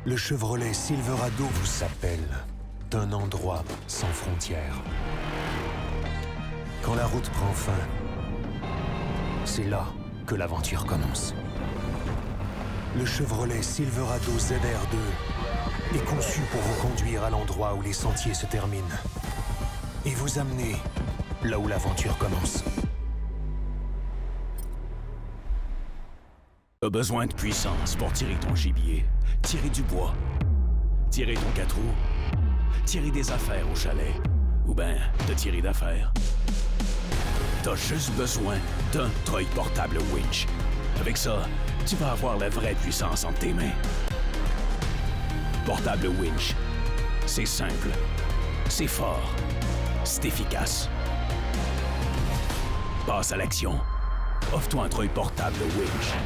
Le Chevrolet Silverado vous appelle d'un endroit sans frontières. Quand la route prend fin, c'est là que l'aventure commence. Le Chevrolet Silverado ZR2 est conçu pour vous conduire à l'endroit où les sentiers se terminent et vous amener là où l'aventure commence. T'as besoin de puissance pour tirer ton gibier, tirer du bois, tirer ton 4 roues, tirer des affaires au chalet, ou ben te tirer d'affaires. T'as juste besoin d'un treuil portable winch. Avec ça, tu vas avoir la vraie puissance entre tes mains. Portable winch, c'est simple, c'est fort, c'est efficace. Passe à l'action. Offre-toi un treuil portable winch.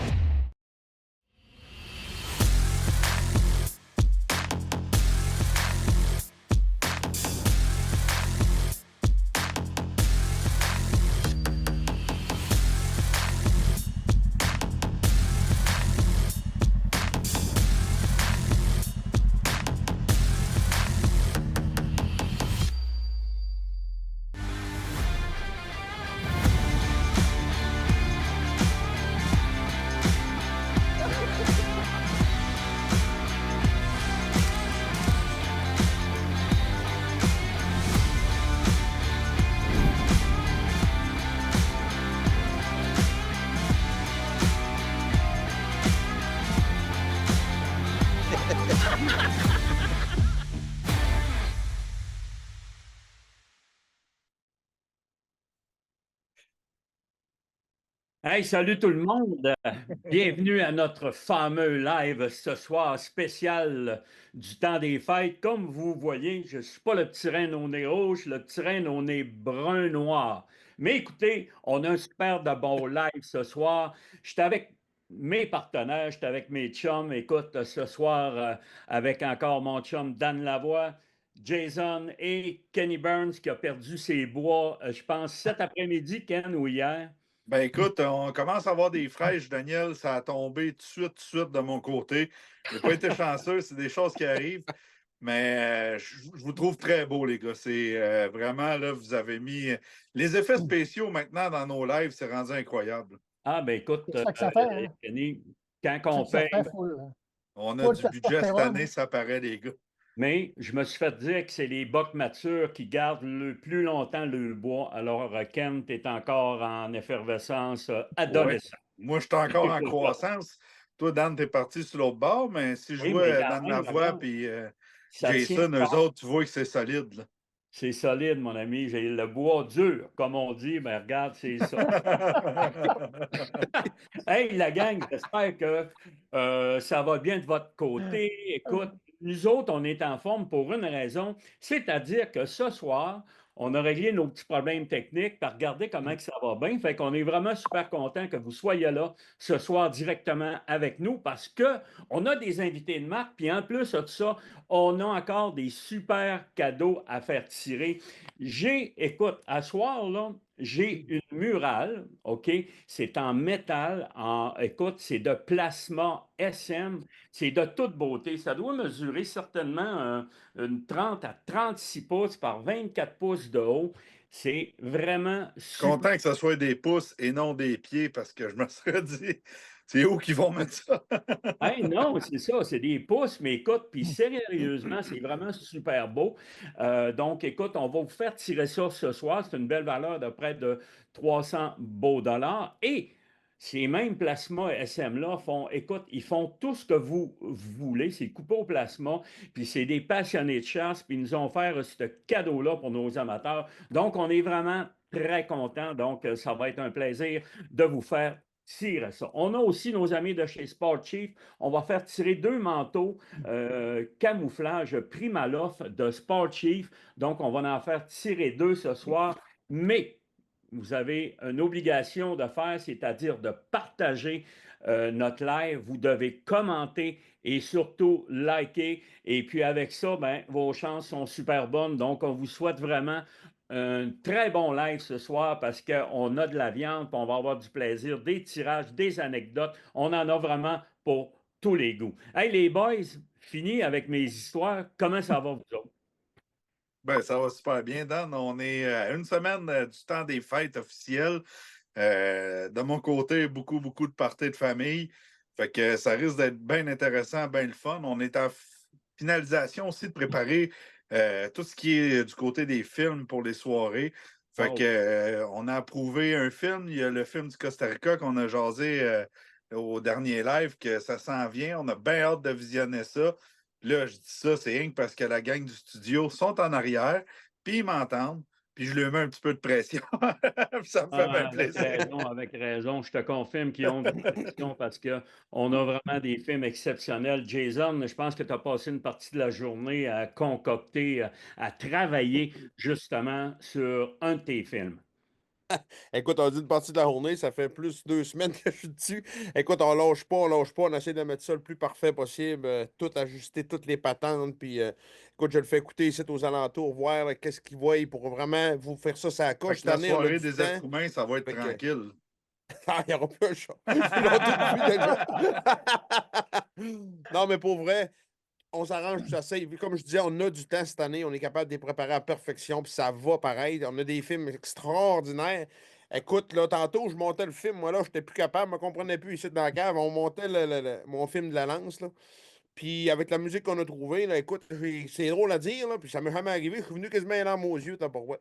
Hey, salut tout le monde. Bienvenue à notre fameux live ce soir spécial du temps des fêtes. Comme vous voyez, je ne suis pas le petit reine au nez rouge, le petit reine au nez brun-noir. Mais écoutez, on a un super de bon live ce soir. Je suis avec mes partenaires, je suis avec mes chums. Écoute, ce soir, avec encore mon chum Dan Lavoie, Jason et Kenny Burns qui a perdu ses bois, je pense, cet après-midi, Ken, ou hier. Ben écoute, on commence à avoir des fraîches, Daniel. Ça a tombé tout de suite de mon côté. J'ai pas été chanceux, c'est des choses qui arrivent. Mais je vous trouve très beau, les gars. C'est vraiment, là, vous avez mis. Les effets spéciaux maintenant dans nos lives, c'est rendu incroyable. Ah, ben écoute, C'est ça que ça fait, hein? Kenny, quand C'est ça on que ça paye, fait, On a full du budget cette année, testostérone. ça paraît, les gars. mais je me suis fait dire que c'est les bocs matures qui gardent le plus longtemps le bois. Alors, Ken, tu es encore en effervescence Oui. adolescente. Moi, je suis encore en C'est ça. croissance. Toi, Dan, t'es parti sur l'autre bord, mais si je Oui, mais vois quand Dan même, Lavoie regarde, et ça tient Jason, eux fort. autres, tu vois que c'est solide. C'est solide, mon ami. J'ai le bois dur, comme on dit. Ben regarde, c'est ça. Hey, la gang, j'espère que ça va bien de votre côté. Écoute, nous autres, on est en forme pour une raison, c'est-à-dire que ce soir, on a réglé nos petits problèmes techniques par regarder comment que ça va bien. Fait qu'on est vraiment super content que vous soyez là ce soir directement avec nous parce que on a des invités de marque, puis en plus de ça, on a encore des super cadeaux à faire tirer. Écoute, à soir, là, j'ai une murale, OK? C'est en métal, écoute, c'est de plasma SM, c'est de toute beauté. Ça doit mesurer certainement une 30 à 36 pouces par 24 pouces de haut. C'est vraiment Je suis super. content que ce soit des pouces et non des pieds parce que je me serais dit, c'est où qu'ils vont mettre ça? Hey, non, c'est ça, c'est des pouces, mais écoute, puis sérieusement, c'est vraiment super beau. Donc, écoute, on va vous faire tirer ça ce soir. C'est une belle valeur de près de 300 beaux dollars. Et ces mêmes plasmas SM-là font, écoute, ils font tout ce que vous voulez. C'est coupé au plasma, puis c'est des passionnés de chasse, puis ils nous ont offert ce cadeau-là pour nos amateurs. Donc, on est vraiment très contents. Donc, ça va être un plaisir de vous faire tirer ça. On a aussi nos amis de chez Sport Chief. On va faire tirer 2 manteaux camouflage Primaloft de Sport Chief. Donc, on va en faire tirer 2 ce soir. Mais vous avez une obligation de faire, c'est-à-dire de partager notre live. Vous devez commenter et surtout liker. Et puis avec ça, ben, vos chances sont super bonnes. Donc, on vous souhaite vraiment un très bon live ce soir parce qu'on a de la viande, puis on va avoir du plaisir, des tirages, des anecdotes. On en a vraiment pour tous les goûts. Hey, les boys, fini avec mes histoires. Comment ça va, vous autres? Ben, ça va super bien, Dan. On est à une semaine du temps des fêtes officielles. De mon côté, beaucoup, beaucoup de parties de famille. Fait que ça risque d'être bien intéressant, bien le fun. On est en finalisation aussi de préparer tout ce qui est du côté des films pour les soirées. Fait Wow. que on a approuvé un film. Il y a le film du Costa Rica qu'on a jasé au dernier live, que ça s'en vient. On a bien hâte de visionner ça. Là, je dis ça, c'est rien que parce que la gang du studio sont en arrière, puis ils m'entendent, puis je leur mets un petit peu de pression. Ça me fait bien Ah, plaisir. avec raison. Je te confirme qu'ils ont des questions parce qu'on a vraiment des films exceptionnels. Jason, je pense que tu as passé une partie de la journée à concocter, à travailler justement sur un de tes films. Écoute, on dit une partie de la journée, ça fait plus 2 semaines que je suis dessus. Écoute, on lâche pas, on essaie de mettre ça le plus parfait possible, tout ajuster, toutes les patentes, puis écoute, je le fais écouter ici aux alentours, voir qu'est-ce qu'ils voient pour vraiment vous faire ça la Fait coche. que Cette la année, on a soirée du des temps. êtres humains, ça va être Fait que, tranquille. il n'y aura plus un chat. Ils l'ont tout vu déjà. Non, mais pour vrai, on s'arrange tout ça. Comme je disais, on a du temps cette année. On est capable de les préparer à perfection. Puis ça va pareil. On a des films extraordinaires. Écoute, là, tantôt, je montais le film. Moi, là, je n'étais plus capable. Je ne me comprenais plus ici dans la cave. On montait mon film de la lance. Là. Puis avec la musique qu'on a trouvée, là, écoute, c'est drôle à dire. Là, puis ça m'est jamais arrivé. Je suis venu quasiment les larmes aux yeux, t'as pas ouais.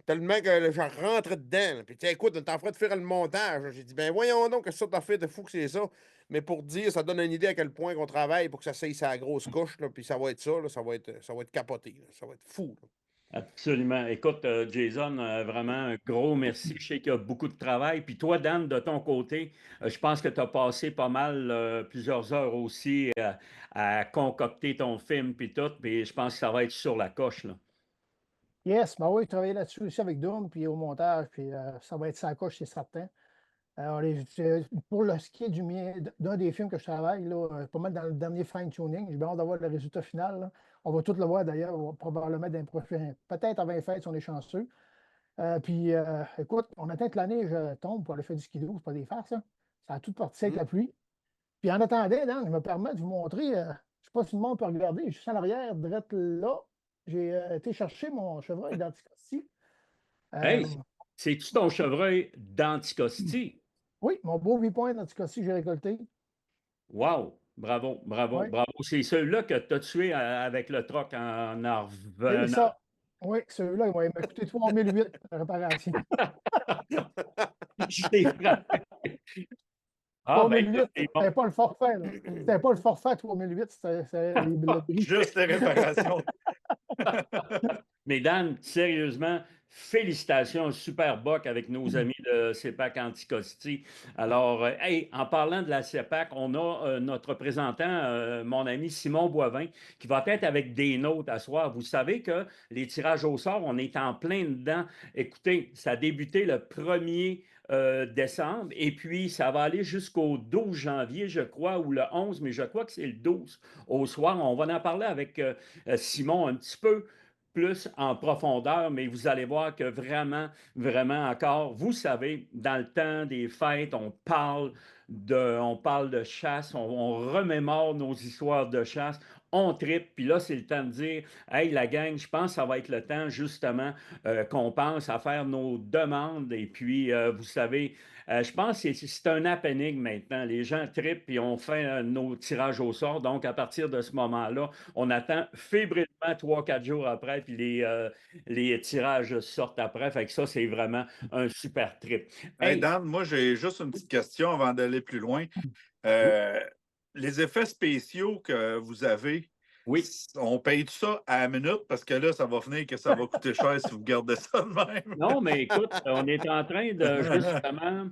Tellement que là, j'en rentrais dedans. Là. Puis écoute, on est en train de faire le montage. J'ai dit, ben voyons donc, qu'est-ce que t'as fait de fou que c'est ça. Mais pour dire, ça donne une idée à quel point qu'on travaille pour que ça s'aille sa grosse couche, là, puis ça va être ça, là, ça va être capoté, là, ça va être fou. Là. Absolument. Écoute, Jason, vraiment un gros merci. Je sais qu'il y a beaucoup de travail. Puis toi, Dan, de ton côté, je pense que tu as passé pas mal, plusieurs heures aussi à concocter ton film, puis tout. Puis je pense que ça va être sur la coche, là. Yes, ben oui, travailler là-dessus aussi avec Doom, puis au montage, puis ça va être ça coche, c'est certain. Pour ce qui est d'un des films que je travaille, là, pas mal dans le dernier fine-tuning, j'ai bien hâte d'avoir le résultat final, là. On va tout le voir d'ailleurs, probablement dans les prochains, peut-être avant les fêtes si on est chanceux. Écoute, on attend que la neige tombe pour aller faire du skidoo, c'est pas des farces, ça. Ça a tout parti avec la pluie. Puis en attendant, Dan, je me permets de vous montrer, je ne sais pas si le monde peut regarder, juste en arrière, direct là, j'ai été chercher mon chevreuil d'Anticosti. Euh, Hey, c'est-tu ton chevreuil d'Anticosti? oui, mon beau 8 points d'Anticosti que j'ai récolté. Wow! Bravo, bravo, Oui, bravo. C'est celui-là que tu as tué avec le troc en c'est revenant. ça. Oui, celui-là, il m'a coûté 3008 de réparation. Je l'ai frappé. Ah, ben écoute, 3008, c'est c'était bon. pas le forfait, là. C'était pas le forfait 3008, c'était le bris. Juste les réparations. Mais Dan, sérieusement, félicitations, un super boc avec nos amis de CEPAC Anticosti. Alors, hey, en parlant de la CEPAC, on a notre représentant, mon ami Simon Boivin, qui va être avec des notes à soir. Vous savez que les tirages au sort, on est en plein dedans. Écoutez, ça a débuté le 1er décembre et puis ça va aller jusqu'au 12 janvier, je crois, ou le 11, mais je crois que c'est le 12 au soir. On va en parler avec Simon un petit peu plus en profondeur, mais vous allez voir que vraiment, vraiment encore, vous savez, dans le temps des fêtes, on parle de chasse, on remémore nos histoires de chasse, on tripe, puis là, c'est le temps de dire, hey, la gang, je pense que ça va être le temps, justement, qu'on pense à faire nos demandes, et puis, vous savez, je pense que c'est un happening maintenant. Les gens tripent, puis on fait nos tirages au sort, donc à partir de ce moment-là, on attend fébrilement 3, 4 jours après, puis les tirages sortent après. Fait que ça, c'est vraiment un super trip. Hey Hey, Dan, moi j'ai juste une petite question avant d'aller plus loin. oui, Euh, les effets spéciaux que vous avez, oui. on paye tout ça à la minute parce que là, ça va finir que ça va coûter cher si vous gardez ça de même. Non, mais écoute, on est en train de justement,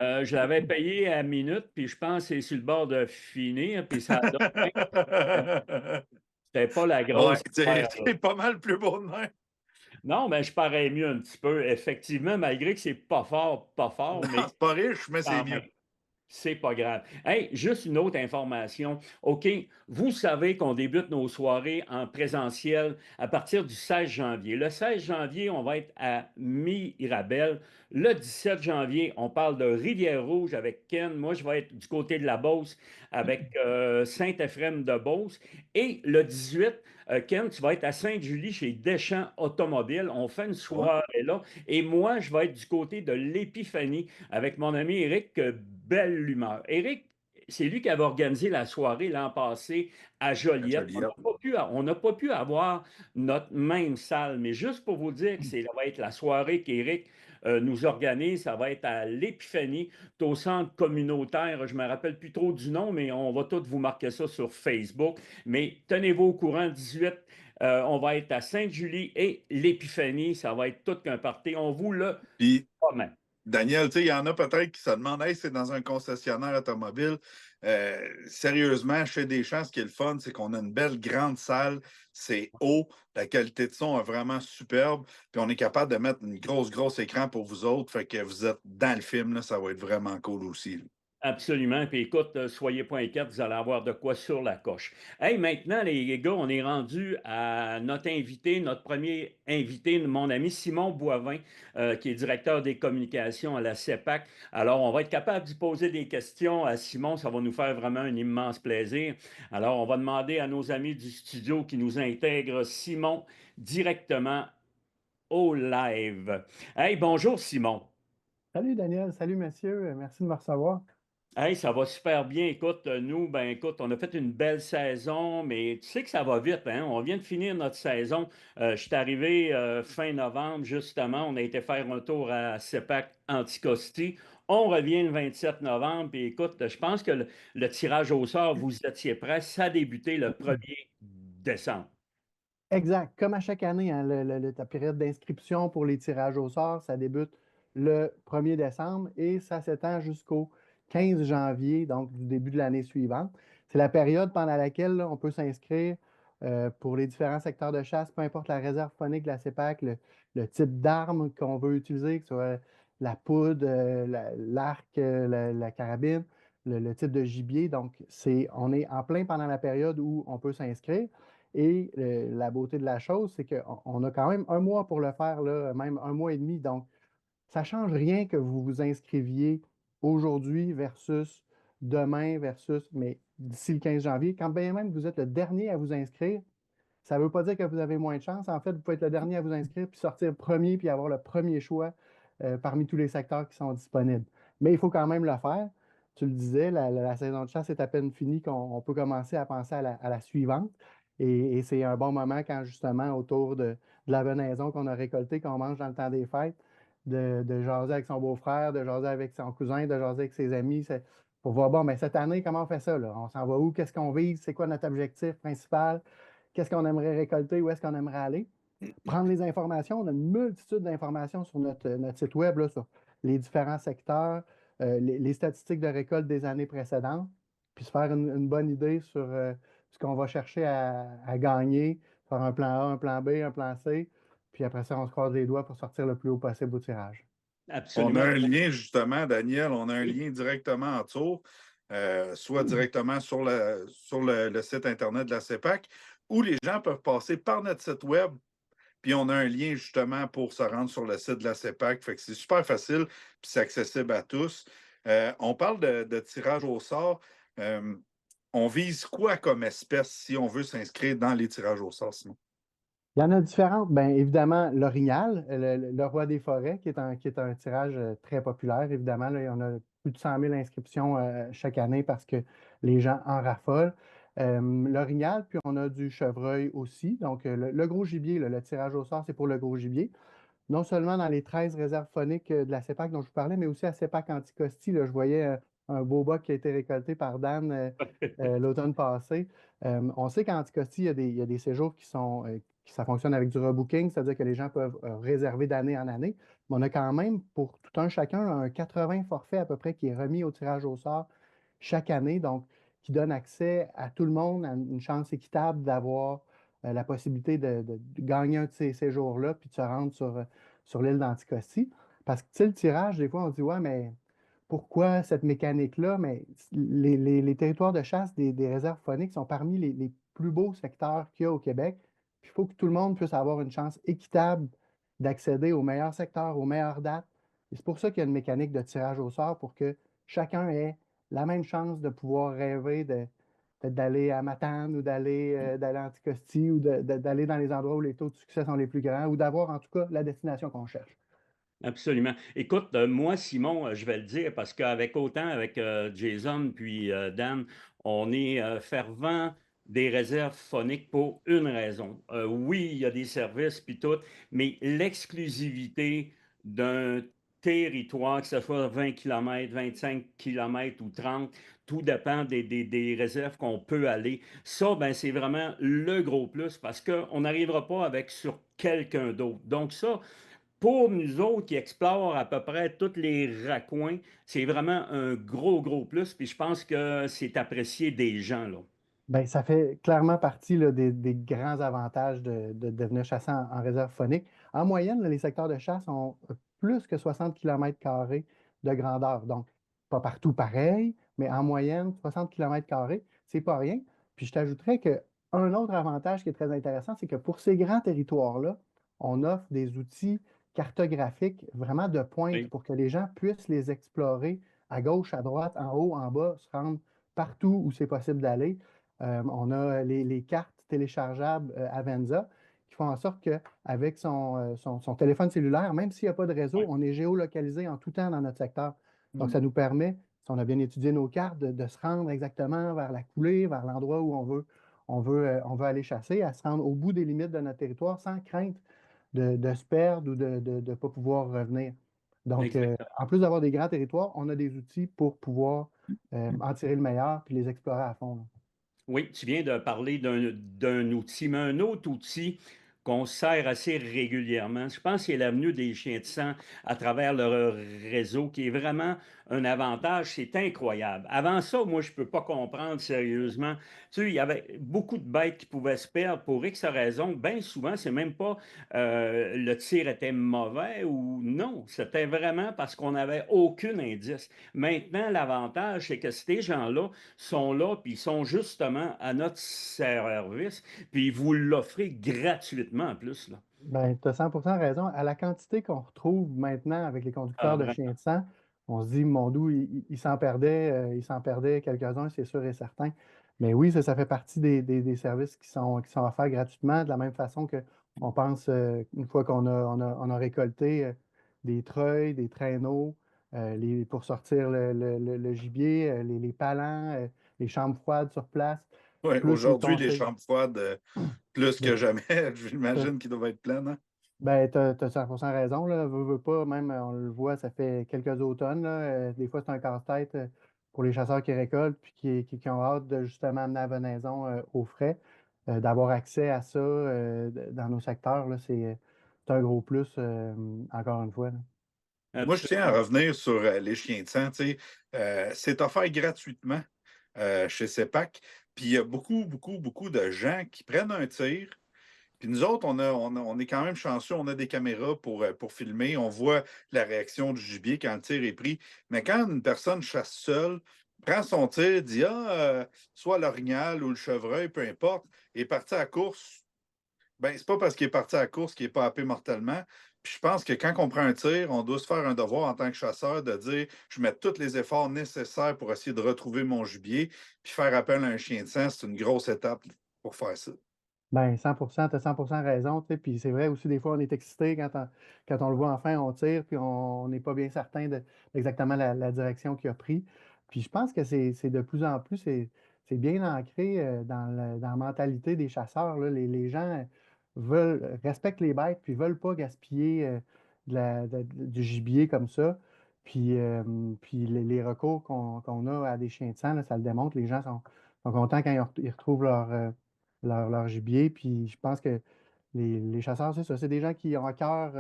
je l'avais payé à minute, puis je pense que c'est sur le bord de finir, puis ça donne, c'était pas la Ouais, grosse c'est affaire, là. c'est pas mal plus beau de même. Non, mais je parais mieux un petit peu, effectivement, malgré que c'est pas fort, Non, mais c'est pas riche, mais c'est quand mieux. même. C'est pas grave. Hey, juste une autre information. OK, vous savez qu'on débute nos soirées en présentiel à partir du 16 janvier. Le 16 janvier, on va être à Mirabel. Le 17 janvier, on parle de Rivière-Rouge avec Ken. Moi, je vais être du côté de la Beauce avec Saint-Éphrem-de-Beauce. Et le 18, Ken, tu vas être à Sainte-Julie chez Deschamps Automobile. On fait une Oh. soirée là. Et moi, je vais être du côté de l'Épiphanie avec mon ami Eric Belle Humeur. Eric, c'est lui qui avait organisé la soirée l'an passé à Joliette. Joliette. On n'a pas pu avoir notre même salle, mais juste pour vous dire que ça va être la soirée qu'Éric nous organise, ça va être à l'Épiphanie, c'est au centre communautaire, je ne me rappelle plus trop du nom, mais on va tous vous marquer ça sur Facebook. Mais tenez-vous au courant, 18, on va être à Sainte-Julie et l'Épiphanie, ça va être tout qu'un party. On vous le Puis, promet. Daniel, tu sais, il y en a peut-être qui se demandent, hey, c'est dans un concessionnaire automobile. Sérieusement, chez Deschamps, ce qui est le fun, c'est qu'on a une belle grande salle, c'est haut, la qualité de son est vraiment superbe, puis on est capable de mettre une grosse écran pour vous autres, fait que vous êtes dans le film, là, ça va être vraiment cool aussi, là. Absolument. Puis écoute, soyez pas inquiets, vous allez avoir de quoi sur la coche. Hey, maintenant, les gars, on est rendu à notre invité, notre premier invité, mon ami Simon Boivin, qui est directeur des communications à la CEPAC. Alors, on va être capable d'y poser des questions à Simon. Ça va nous faire vraiment un immense plaisir. Alors, on va demander à nos amis du studio qui nous intègrent Simon directement au live. Hey, bonjour Simon. Salut Daniel, salut messieurs, merci de me recevoir. Hey, ça va super bien. Écoute, nous, ben écoute, on a fait une belle saison, mais tu sais que ça va vite, hein? On vient de finir notre saison. Je suis arrivé fin novembre, justement. On a été faire un tour à CEPAC Anticosti. On revient le 27 novembre. Puis écoute, je pense que le tirage au sort, vous étiez prêts. Ça a débuté le 1er décembre. Exact. Comme à chaque année, hein, la période d'inscription pour les tirages au sort, ça débute le 1er décembre et ça s'étend jusqu'au 15 janvier, donc du début de l'année suivante. C'est la période pendant laquelle là, on peut s'inscrire pour les différents secteurs de chasse, peu importe la réserve phonique de la CEPAC, le type d'arme qu'on veut utiliser, que ce soit la poudre, l'arc, la carabine, le type de gibier. Donc, on est en plein pendant la période où on peut s'inscrire. Et la beauté de la chose, c'est qu'on a quand même un mois pour le faire, là, même un mois et demi. Donc, ça ne change rien que vous vous inscriviez aujourd'hui versus demain versus, mais d'ici le 15 janvier. Quand bien même vous êtes le dernier à vous inscrire, ça ne veut pas dire que vous avez moins de chance. En fait, vous pouvez être le dernier à vous inscrire, puis sortir premier, puis avoir le premier choix parmi tous les secteurs qui sont disponibles. Mais il faut quand même le faire. Tu le disais, la saison de chasse est à peine finie qu'on peut commencer à penser à la suivante. Et c'est un bon moment quand justement, autour de la venaison qu'on a récoltée, qu'on mange dans le temps des fêtes, de jaser avec son beau-frère, de jaser avec son cousin, de jaser avec ses amis, pour voir, bon, mais cette année, comment on fait ça, là? On s'en va où? Qu'est-ce qu'on vise? C'est quoi notre objectif principal? Qu'est-ce qu'on aimerait récolter? Où est-ce qu'on aimerait aller? Prendre les informations. On a une multitude d'informations sur notre site web, là, sur les différents secteurs, les statistiques de récolte des années précédentes, puis se faire une bonne idée sur ce qu'on va chercher à gagner, faire un plan A, un plan B, un plan C, puis après ça, on se croise les doigts pour sortir le plus haut possible au tirage. On a Absolument. un lien, justement, Daniel, on a un lien directement en dessous, soit directement sur le site Internet de la CEPAC, où les gens peuvent passer par notre site web, puis on a un lien, justement, pour se rendre sur le site de la CEPAC. Fait que c'est super facile, puis c'est accessible à tous. On parle de tirage au sort. On vise quoi comme espèce si on veut s'inscrire dans les tirages au sort, sinon? Il y en a différentes. Bien évidemment, l'orignal, le roi des forêts, qui est un tirage très populaire. Évidemment, là, il y en a plus de 100 000 inscriptions chaque année parce que les gens en raffolent. L'orignal, puis on a du chevreuil aussi. Donc, le gros gibier, le tirage au sort, c'est pour le gros gibier. Non seulement dans les 13 réserves phoniques de la CEPAC dont je vous parlais, mais aussi à CEPAC Anticosti. Là, je voyais un beau bas qui a été récolté par Dan l'automne passé. On sait qu'à Anticosti, il y a des séjours ça fonctionne avec du rebooking, c'est-à-dire que les gens peuvent réserver d'année en année. Mais on a quand même, pour tout un chacun, un 80 forfaits à peu près qui est remis au tirage au sort chaque année, donc qui donne accès à tout le monde à une chance équitable d'avoir la possibilité de gagner un de ces séjours-là, puis de se rendre sur l'île d'Anticosti. Parce que, tu sais, le tirage, des fois, on se dit, ouais, mais pourquoi cette mécanique-là? Mais les territoires de chasse des réserves phoniques sont parmi les plus beaux secteurs qu'il y a au Québec. Puis il faut que tout le monde puisse avoir une chance équitable d'accéder aux meilleurs secteurs, aux meilleures dates. Et c'est pour ça qu'il y a une mécanique de tirage au sort pour que chacun ait la même chance de pouvoir rêver peut-être d'aller à Matane ou d'aller à Anticosti ou d'aller dans les endroits où les taux de succès sont les plus grands ou d'avoir en tout cas la destination qu'on cherche. Absolument. Écoute, moi, Simon, je vais le dire parce qu'avec autant avec Jason puis Dan, on est fervent des réserves phoniques pour une raison. Oui, il y a des services puis tout, mais l'exclusivité d'un territoire, que ce soit 20 km, 25 km ou 30, tout dépend des réserves qu'on peut aller. Ça, ben, c'est vraiment le gros plus parce qu'on n'arrivera pas avec sur quelqu'un d'autre. Donc ça, pour nous autres qui explorent à peu près tous les raccoins, c'est vraiment un gros, gros plus. Puis je pense que c'est apprécié des gens, là. Bien, ça fait clairement partie là, des grands avantages de venir chasser en réserve phonique. En moyenne, là, les secteurs de chasse ont plus que 60 km² de grandeur. Donc, pas partout pareil, mais en moyenne, 60 km², c'est pas rien. Puis je t'ajouterais qu'un autre avantage qui est très intéressant, c'est que pour ces grands territoires-là, on offre des outils cartographiques vraiment de pointe Oui. pour que les gens puissent les explorer à gauche, à droite, en haut, en bas, se rendre partout où c'est possible d'aller. On a les cartes téléchargeables Avenza qui font en sorte qu'avec son téléphone cellulaire, même s'il n'y a pas de réseau, Ouais. on est géolocalisé en tout temps dans notre secteur. Donc, Mm. ça nous permet, si on a bien étudié nos cartes, de se rendre exactement vers la coulée, vers l'endroit où on veut aller chasser, à se rendre au bout des limites de notre territoire sans crainte de se perdre ou de ne pas pouvoir revenir. Donc, Exactement. en plus d'avoir des grands territoires, on a des outils pour pouvoir en tirer le meilleur puis les explorer à fond, là. Oui, tu viens de parler d'un outil, mais un autre outil qu'on sert assez régulièrement, je pense que c'est l'avenue des chiens de sang à travers le réseau qui est vraiment un avantage, c'est incroyable. Avant ça, moi, je ne peux pas comprendre sérieusement. Tu sais, il y avait beaucoup de bêtes qui pouvaient se perdre pour X raisons. Bien souvent, c'est même pas le tir était mauvais ou non, c'était vraiment parce qu'on n'avait aucun indice. Maintenant, l'avantage, c'est que ces gens-là sont là, puis ils sont justement à notre service, puis vous l'offrez gratuitement en plus, là. Ben, tu as 100% raison. À la quantité qu'on retrouve maintenant avec les Ah, conducteurs de chiens vraiment. de sang, on se dit, mon doux, il s'en perdait quelques-uns, c'est sûr et certain. Mais oui, ça fait partie des services qui sont offerts gratuitement, de la même façon que on pense, une fois qu'on a récolté des treuils, des traîneaux, pour sortir le gibier, les palans, les chambres froides sur place, Oui, plus les aujourd'hui, les conseils. chambres froides, plus que de- jamais, j'imagine qu'ils doivent être pleines, hein? Ben, t'as 100% raison, là. Veux pas, même, on le voit, ça fait quelques automnes, là. Des fois, c'est un casse-tête pour les chasseurs qui récoltent puis qui ont hâte de justement amener la venaison au frais. D'avoir accès à ça dans nos secteurs, là, c'est un gros plus, encore une fois, là. Moi, je tiens à Absolument. revenir sur les chiens de sang. Tu sais, c'est offert gratuitement chez CEPAC. Puis il y a beaucoup, beaucoup, beaucoup de gens qui prennent un tir. Puis nous autres, on est quand même chanceux. On a des caméras pour filmer. On voit la réaction du gibier quand le tir est pris. Mais quand une personne chasse seule, prend son tir, dit ah, soit l'orignal ou le chevreuil, peu importe, est parti à la course, ben, c'est pas parce qu'il est parti à la course qu'il n'est pas happé mortellement. Puis je pense que quand on prend un tir, on doit se faire un devoir en tant que chasseur de dire je mets tous les efforts nécessaires pour essayer de retrouver mon gibier. Puis faire appel à un chien de sang, c'est une grosse étape pour faire ça. Ben, 100%, tu as 100% raison, tu sais. Puis c'est vrai aussi, des fois, on est excité quand on le voit enfin, on tire, puis on n'est pas bien certain d'exactement la direction qu'il a pris. Puis je pense que c'est de plus en plus, c'est bien ancré dans la mentalité des chasseurs, là. Les gens respectent les bêtes, puis veulent pas gaspiller du gibier comme ça. Puis les recours qu'on a à des chiens de sang, là, ça le démontre. Les gens sont contents quand ils retrouvent leur gibier. Puis je pense que les chasseurs, c'est ça, c'est des gens qui ont à cœur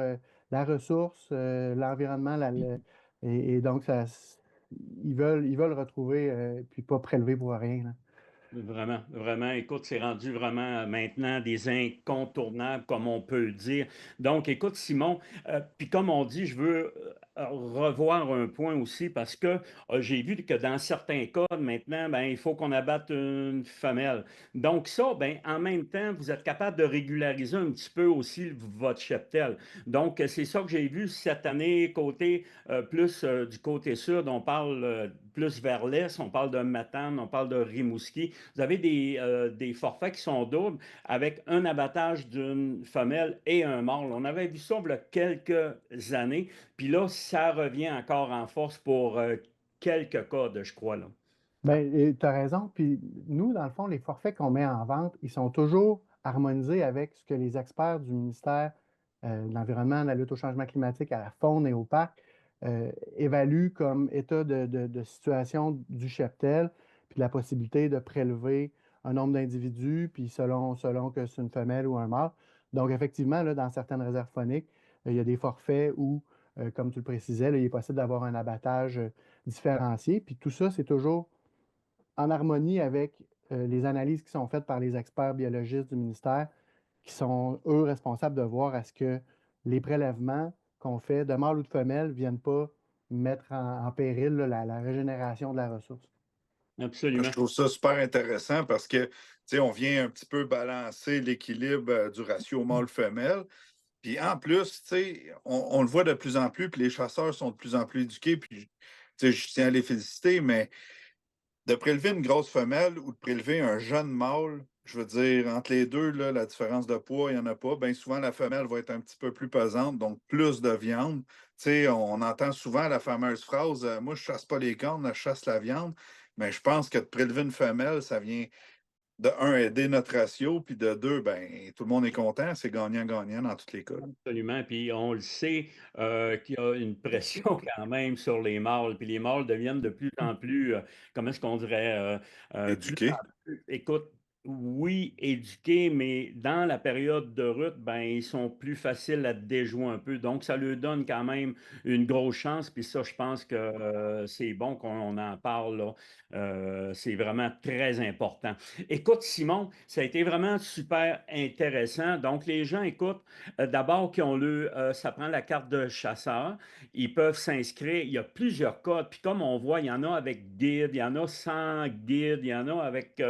la ressource, l'environnement, et donc ils veulent retrouver, puis pas prélever pour rien, là. Vraiment, vraiment. Écoute, c'est rendu vraiment maintenant des incontournables, comme on peut le dire. Donc, écoute, Simon, puis comme on dit, je veux revoir un point aussi parce que j'ai vu que dans certains cas, maintenant, ben, il faut qu'on abatte une femelle. Donc, ça, ben, en même temps, vous êtes capable de régulariser un petit peu aussi votre cheptel. Donc, c'est ça que j'ai vu cette année, côté plus du côté sud, on parle plus vers l'est, on parle de Matane, on parle de Rimouski. Vous avez des forfaits qui sont doubles avec un abattage d'une femelle et un mâle. On avait vu ça il y a quelques années, puis là, ça revient encore en force pour quelques cas, je crois, là. Ben, tu as raison. Puis nous, dans le fond, les forfaits qu'on met en vente, ils sont toujours harmonisés avec ce que les experts du ministère de l'Environnement, de la lutte au changement climatique, à la faune et au parc évaluent comme état de situation du cheptel, puis la possibilité de prélever un nombre d'individus, puis selon que c'est une femelle ou un mâle. Donc, effectivement, là, dans certaines réserves fauniques, il y a des forfaits où, comme tu le précisais, là, il est possible d'avoir un abattage différencié. Puis tout ça, c'est toujours en harmonie avec les analyses qui sont faites par les experts biologistes du ministère, qui sont, eux, responsables de voir à ce que les prélèvements qu'on fait de mâles ou de femelles ne viennent pas mettre en péril là, la régénération de la ressource. Moi, je Absolument. trouve ça super intéressant parce que, tu sais, on vient un petit peu balancer l'équilibre du ratio mâle-femelle. Puis en plus, tu sais, on le voit de plus en plus, puis les chasseurs sont de plus en plus éduqués, puis, tu sais, je tiens à les féliciter, mais de prélever une grosse femelle ou de prélever un jeune mâle, je veux dire, entre les deux, là, la différence de poids, il n'y en a pas. Bien souvent, la femelle va être un petit peu plus pesante, donc plus de viande. Tu sais, on entend souvent la fameuse phrase moi, je ne chasse pas les cornes, je chasse la viande. Mais je pense que de prélever une femelle, ça vient de un, aider notre ratio, puis de deux, ben, tout le monde est content. C'est gagnant-gagnant dans tous les cas. Absolument. Puis on le sait qu'il y a une pression quand même sur les mâles. Puis les mâles deviennent de plus en plus, comment est-ce qu'on dirait, plus en Éduquer. plus, écoute, oui, éduqués, mais dans la période de rut, ben, ils sont plus faciles à déjouer un peu. Donc, ça leur donne quand même une grosse chance. Puis ça, je pense que c'est bon qu'on en parle là. C'est vraiment très important. Écoute, Simon, ça a été vraiment super intéressant. Donc, les gens, écoute, d'abord, qui ont ça prend la carte de chasseur, ils peuvent s'inscrire. Il y a plusieurs codes. Puis comme on voit, il y en a avec guide, il y en a sans guide, il y en a avec,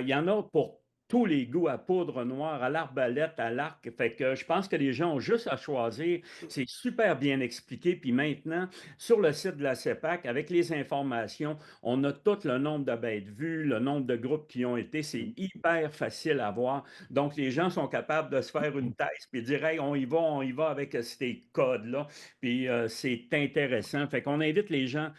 il y en a pour tous les goûts, à poudre noire, à l'arbalète, à l'arc. Fait que je pense que les gens ont juste à choisir. C'est super bien expliqué. Puis maintenant, sur le site de la CEPAC, avec les informations, on a tout le nombre de bêtes vues, le nombre de groupes qui ont été. C'est hyper facile à voir. Donc, les gens sont capables de se faire une thèse puis dire, hey, on y va avec ces codes-là. Puis, c'est intéressant. Fait qu'on invite les gens.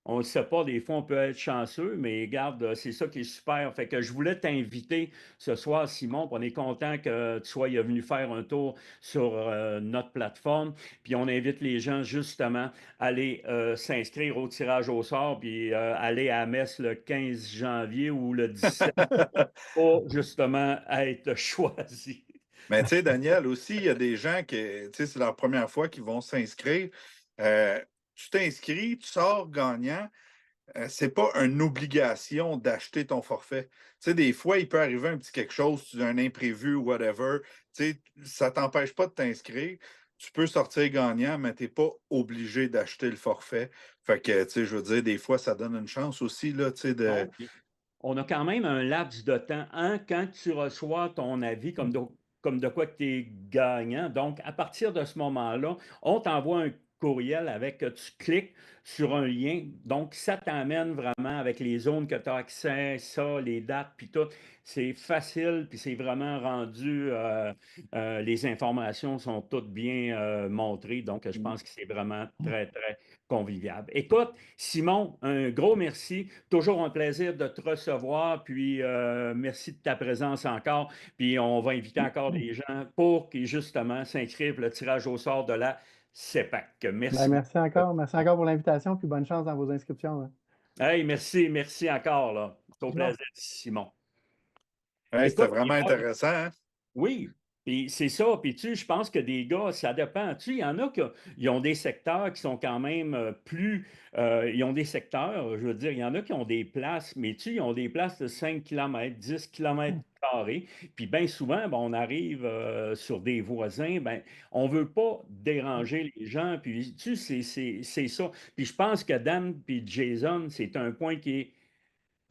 On ne sait pas, des fois, on peut être chanceux, mais regarde, c'est ça qui est super. Fait que je voulais t'inviter ce soir, Simon, puis on est content que tu sois venu faire un tour sur notre plateforme. Puis on invite les gens justement à aller s'inscrire au tirage au sort, puis aller à Metz le 15 janvier ou le 17 pour justement être choisi. Mais tu sais, Daniel, aussi, il y a des gens qui, tu sais, c'est leur première fois qu'ils vont s'inscrire. Tu t'inscris, tu sors gagnant. C'est pas une obligation d'acheter ton forfait. Tu sais, des fois, il peut arriver un petit quelque chose, tu as un imprévu ou whatever. Tu sais, ça ne t'empêche pas de t'inscrire. Tu peux sortir gagnant, mais tu n'es pas obligé d'acheter le forfait. Fait que, tu sais, je veux dire, des fois, ça donne une chance aussi, là, tu sais, de. Non, puis on a quand même un laps de temps. Quand tu reçois ton avis comme de quoi que tu es gagnant, donc à partir de ce moment-là, on t'envoie un courriel avec, tu cliques sur un lien. Donc, ça t'amène vraiment avec les zones que tu as accès, ça, les dates, puis tout. C'est facile, puis c'est vraiment rendu, les informations sont toutes bien montrées. Donc, je pense que c'est vraiment très, très convivial. Écoute, Simon, un gros merci. Toujours un plaisir de te recevoir. Puis merci de ta présence encore. Puis on va inviter encore des gens pour qu'ils justement s'inscrivent le tirage au sort de la CEPAC. Ben, Merci merci beaucoup. encore. Merci encore pour l'invitation, puis bonne chance dans vos inscriptions, hein. Hey, merci encore. Là. C'est au Simon. plaisir, Simon. Ouais, c'était Écoute, vraiment intéressant, hein? oui, puis c'est ça. Puis tu sais, je pense que des gars, ça dépend. Tu sais, il y en a qui ont des secteurs qui sont quand même plus. Ils ont des secteurs, je veux dire, il y en a qui ont des places, mais tu sais, ils ont des places de 5 km, 10 kilomètres carrés. Puis bien souvent, ben, on arrive sur des voisins, ben, on ne veut pas déranger les gens. Puis tu sais, c'est ça. Puis je pense que Dan puis Jason, c'est un point qui est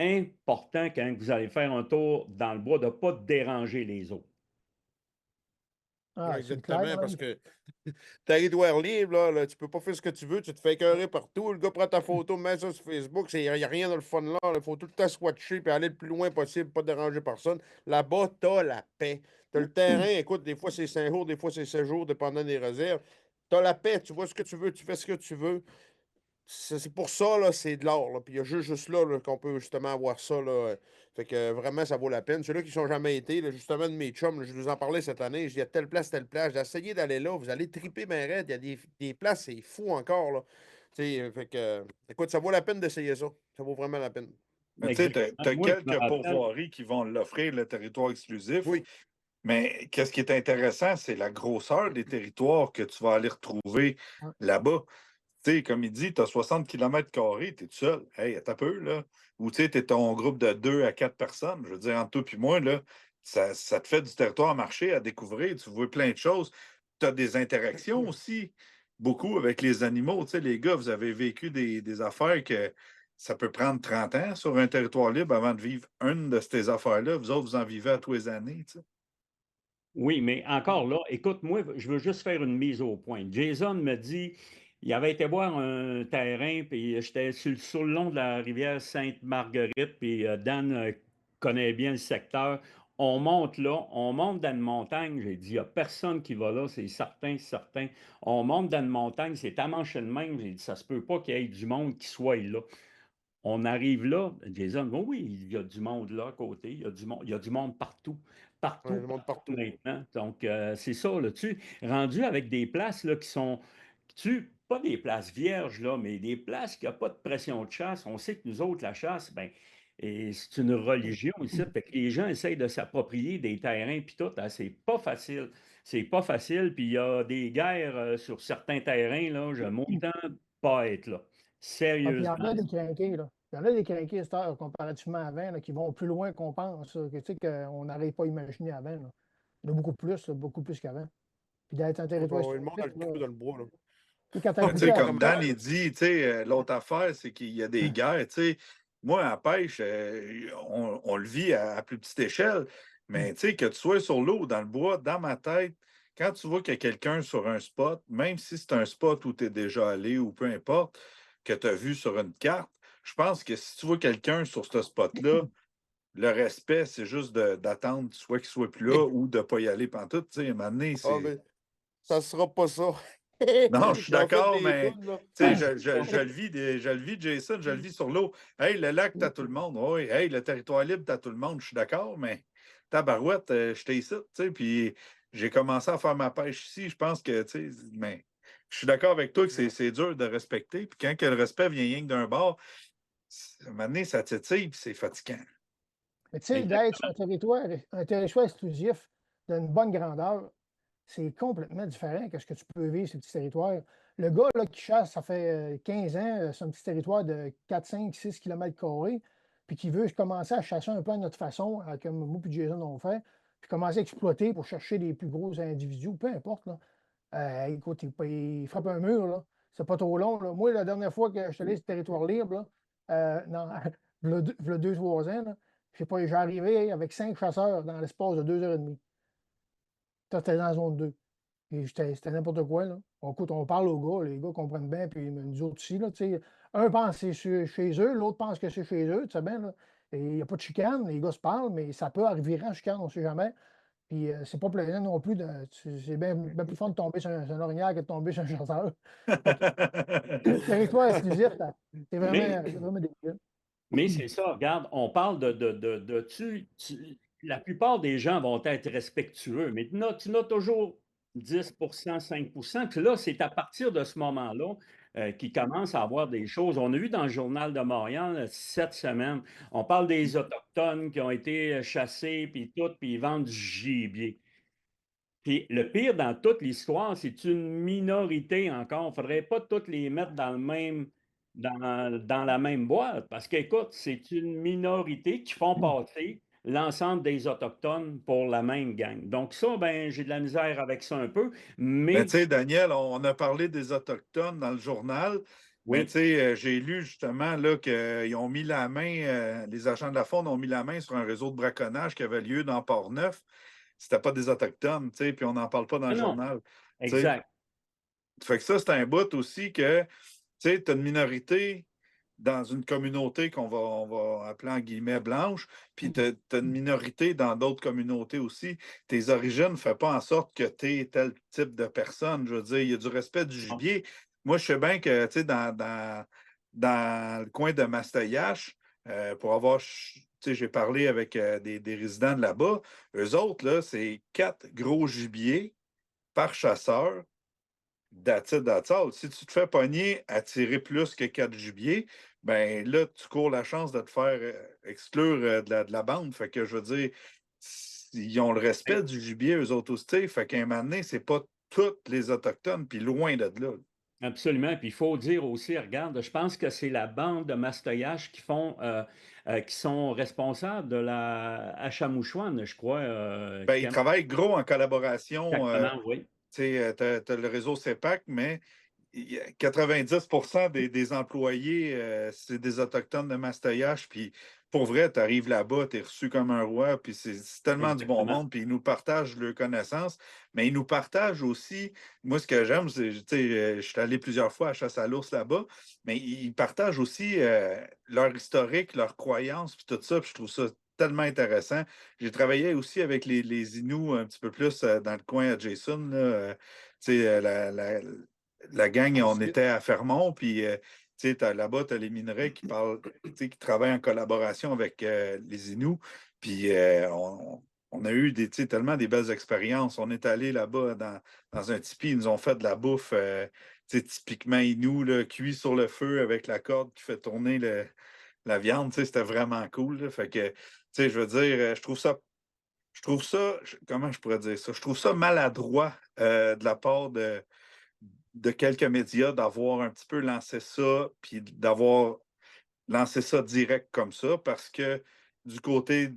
important quand vous allez faire un tour dans le bois, de ne pas déranger les autres. Ah, c'est clair, Exactement, parce oui. que territoire libre, là, tu peux pas faire ce que tu veux, tu te fais écœurer partout. Le gars prend ta photo, met ça sur Facebook, il n'y a rien de le fun là. Il faut tout le temps swatcher et aller le plus loin possible, pas déranger personne. Là-bas, t'as la paix. T'as le terrain, écoute, des fois c'est 5 jours, des fois c'est 7 jours, dépendant des réserves. T'as la paix, tu vois ce que tu veux, tu fais ce que tu veux. C'est pour ça, là, c'est de l'or, là. Puis il y a juste là, qu'on peut justement avoir ça, là. Fait que vraiment, ça vaut la peine. Ceux-là qui ne sont jamais été, là, justement, de mes chums, là, je vous en parlais cette année. Il y a telle place, telle place. J'ai essayé d'aller là. Vous allez triper ben raide. Il y a des places, c'est fou encore, là. Tu sais, fait que, écoute, ça vaut la peine d'essayer ça. Ça vaut vraiment la peine. Mais tu sais, tu Exactement. as Moi, je me quelques rappelle. pourvoiries qui vont l'offrir, le territoire exclusif. Oui. Mais qu'est-ce qui est intéressant, c'est la grosseur des territoires que tu vas aller retrouver Ouais. là-bas. Tu sais, comme il dit, tu as 60 km², tu es tout seul. Hey, attends un peu, là. Ou tu sais, tu es ton groupe de 2 à 4 personnes. Je veux dire, entre toi et moi, là, ça te fait du territoire à marcher, à découvrir. Tu vois plein de choses. Tu as des interactions aussi, beaucoup avec les animaux. Tu sais, les gars, vous avez vécu des affaires que ça peut prendre 30 ans sur un territoire libre avant de vivre une de ces affaires-là. Vous autres, vous en vivez à tous les années, tu sais. Oui, mais encore là, écoute, moi, je veux juste faire une mise au point. Jason me dit, il avait été voir un terrain, puis j'étais sur le long de la rivière Sainte-Marguerite, puis Dan connaît bien le secteur. On monte là, on monte dans une montagne. J'ai dit, il n'y a personne qui va là, c'est certain, certain. On monte dans une montagne, c'est amanché de même. J'ai dit, ça se peut pas qu'il y ait du monde qui soit là. On arrive là, Jason, bon, oui, il y a du monde là à côté, il y a du monde partout, Ouais, partout, le monde partout partout. maintenant. Donc, c'est ça, là, rendu avec des places là, qui sont, pas des places vierges, là, mais des places qui n'ont pas de pression de chasse. On sait que nous autres, la chasse, ben, et c'est une religion ici, fait que les gens essayent de s'approprier des terrains, puis tout, hein, c'est pas facile. C'est pas facile, puis il y a des guerres sur certains terrains, là, je m'entends pas être là. Ah, puis il y en Sérieusement. a des crinqués, là. Il y en a des crinqués, à cette heure, comparativement à avant, là, qui vont plus loin qu'on pense, là, que, tu sais, qu'on n'aurait pas imaginé avant, là. Il y en a beaucoup plus qu'avant. Puis d'être en Ouais, territoire le monde a le sensible, là. trou dans le bois. Là. Tu sais, quand tu as Mais tu goûté sais, à comme Vraiment. Dan, il dit, tu sais, l'autre affaire, c'est qu'il y a des guerres, tu sais. Moi, à la pêche, on le vit à plus petite échelle, mais tu sais, que tu sois sur l'eau ou dans le bois, dans ma tête, quand tu vois qu'il y a quelqu'un sur un spot, même si c'est un spot où tu es déjà allé ou peu importe, que tu as vu sur une carte, je pense que si tu vois quelqu'un sur ce spot-là, le respect, c'est juste d'attendre soit qu'il soit plus là ou de ne pas y aller pantoute. Tu sais, à un moment donné, Ah, c'est. mais ça sera pas ça. Non, je suis J'en fais d'accord, des mais tunes, là. tu sais, je le vis, je le vis, Jason, je le vis sur l'eau. Hey, le lac, t'as tout le monde. Oui, hey, le territoire libre, t'as tout le monde. Je suis d'accord, mais tabarouette, j'étais ici, tu sais, puis j'ai commencé à faire ma pêche ici. Je pense que, tu sais, mais je suis d'accord avec toi que c'est dur de respecter. Puis quand que le respect vient rien que d'un bord, à un moment donné, ça titille, puis c'est fatigant. Mais tu sais, d'être sur un territoire exclusif d'une bonne grandeur, c'est complètement différent de ce que tu peux vivre sur ce petit territoire. Le gars là, qui chasse, ça fait 15 ans, sur un petit territoire de 4, 5, 6 km², puis qui veut commencer à chasser un peu à notre façon, comme moi et Jason ont fait, puis commencer à exploiter pour chercher les plus gros individus, peu importe. Là. Écoute, il frappe un mur, là. C'est pas trop long. Là. Moi, la dernière fois que je suis allé sur le territoire libre, là, non, v'là 2, 3 ans, là, je sais pas, j'ai arrivé avec 5 chasseurs dans l'espace de 2 heures et demie. C'était dans la zone 2. Et c'était n'importe quoi, là. Écoute, on parle aux gars, les gars comprennent bien, puis nous autres aussi, là, tu sais. Un pense que c'est chez eux, l'autre pense que c'est chez eux, tu sais bien, là. Et il n'y a pas de chicane, les gars se parlent, mais ça peut arriver en chicane, on ne sait jamais. Puis c'est pas plaisant non plus. C'est bien plus fun de tomber sur un orignal que de tomber sur un chasseur. Fait que le territoire exclusif, Mais, c'est vraiment débile. mais c'est ça, regarde, on parle la plupart des gens vont être respectueux, mais tu n'as toujours 10%, 5%. Puis là, c'est à partir de ce moment-là qu'ils commencent à avoir des choses. On a vu dans le Journal de Montréal cette semaine, on parle des Autochtones qui ont été chassés, puis tout, puis ils vendent du gibier. Puis le pire dans toute l'histoire, c'est une minorité encore. Il ne faudrait pas toutes les mettre dans la même boîte. Parce qu'écoute, c'est une minorité qui font passer l'ensemble des Autochtones pour la même gang. Donc ça, ben, j'ai de la misère avec ça un peu. Mais tu Mais sais, Daniel, on a parlé des Autochtones dans le journal, mais tu oui, sais, j'ai lu justement là, qu'ils ont mis la main, les agents de la Faune ont mis la main sur un réseau de braconnage qui avait lieu dans Port-Neuf. C'était pas des Autochtones, tu sais, puis on n'en parle pas dans ah le non, journal. Tu sais, exact. fait que ça, c'est un bout aussi que, tu sais, tu as une minorité dans une communauté on va appeler en guillemets blanche, puis tu as une minorité dans d'autres communautés aussi. Tes origines ne font pas en sorte que tu es tel type de personne. Je veux dire, il y a du respect du Non. gibier. Moi, je sais bien que, tu sais, dans le coin de Mastayache, pour avoir, tu sais, j'ai parlé avec des résidents de là-bas. Eux autres, là, c'est 4 gros gibiers par chasseur. That's it, that's all. Si tu te fais pogner à tirer plus que 4 gibiers, ben là, tu cours la chance de te faire exclure de la bande. Fait que je veux dire, ils ont le respect du gibier, eux autres aussi. Tu sais. Fait qu'à un moment donné, c'est pas toutes les Autochtones, puis loin de là. Absolument. Puis il faut dire aussi, regarde, je pense que c'est la bande de Mastoyage qui sont responsables de la Achamouchouane, je crois. Ben, ils travaillent gros en collaboration. Exactement, oui. Tu sais, tu as le réseau CEPAC, mais 90% des employés, c'est des Autochtones de Mastayache. Puis pour vrai, tu arrives là-bas, tu es reçu comme un roi, puis c'est tellement du bon Exactement. monde, puis ils nous partagent leurs connaissances, mais ils nous partagent aussi. Moi, ce que j'aime, c'est, tu sais, je suis allé plusieurs fois à Chasse à l'ours là-bas, mais ils partagent aussi leur historique, leurs croyances, puis tout ça, puis je trouve ça tellement intéressant. J'ai travaillé aussi avec les Inuits un petit peu plus dans le coin à Jason, là, tu sais, la gang, on était à Fermont, puis Tu sais, là-bas, tu as les minerais qui parlent, tu sais, qui travaillent en collaboration avec les Inuits. Puis on a eu tu sais, tellement des belles expériences. On est allé là-bas dans un tipi, ils nous ont fait de la bouffe tu sais, typiquement Inuit, là, cuit sur le feu avec la corde qui fait tourner la viande. Tu sais, c'était vraiment cool. Là. Fait que, tu sais, je veux dire, comment je pourrais dire ça? Je trouve ça maladroit de la part de quelques médias d'avoir un petit peu lancé ça, puis d'avoir lancé ça direct comme ça, parce que du côté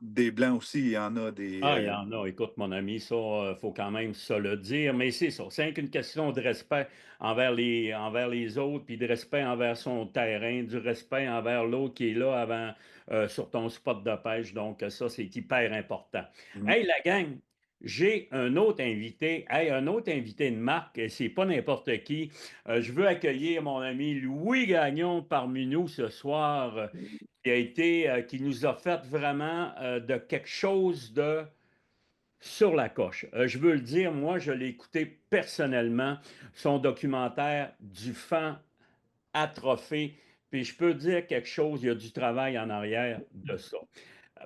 des Blancs aussi, il y en a des. Ah, il y en a. Écoute, mon ami, ça, faut quand même se le dire. Mais c'est ça. C'est une question de respect envers les autres, puis de respect envers son terrain, du respect envers l'autre qui est là avant sur ton spot de pêche. Donc, ça, c'est hyper important. Hey, la gang, j'ai un autre invité. Hey, un autre invité de marque, et c'est pas n'importe qui. Je veux accueillir mon ami Louis Gagnon parmi nous ce soir qui nous a fait vraiment de quelque chose de sur la coche. Je veux le dire, moi, je l'ai écouté personnellement, son documentaire du fan atrophé. Puis je peux dire quelque chose, il y a du travail en arrière de ça.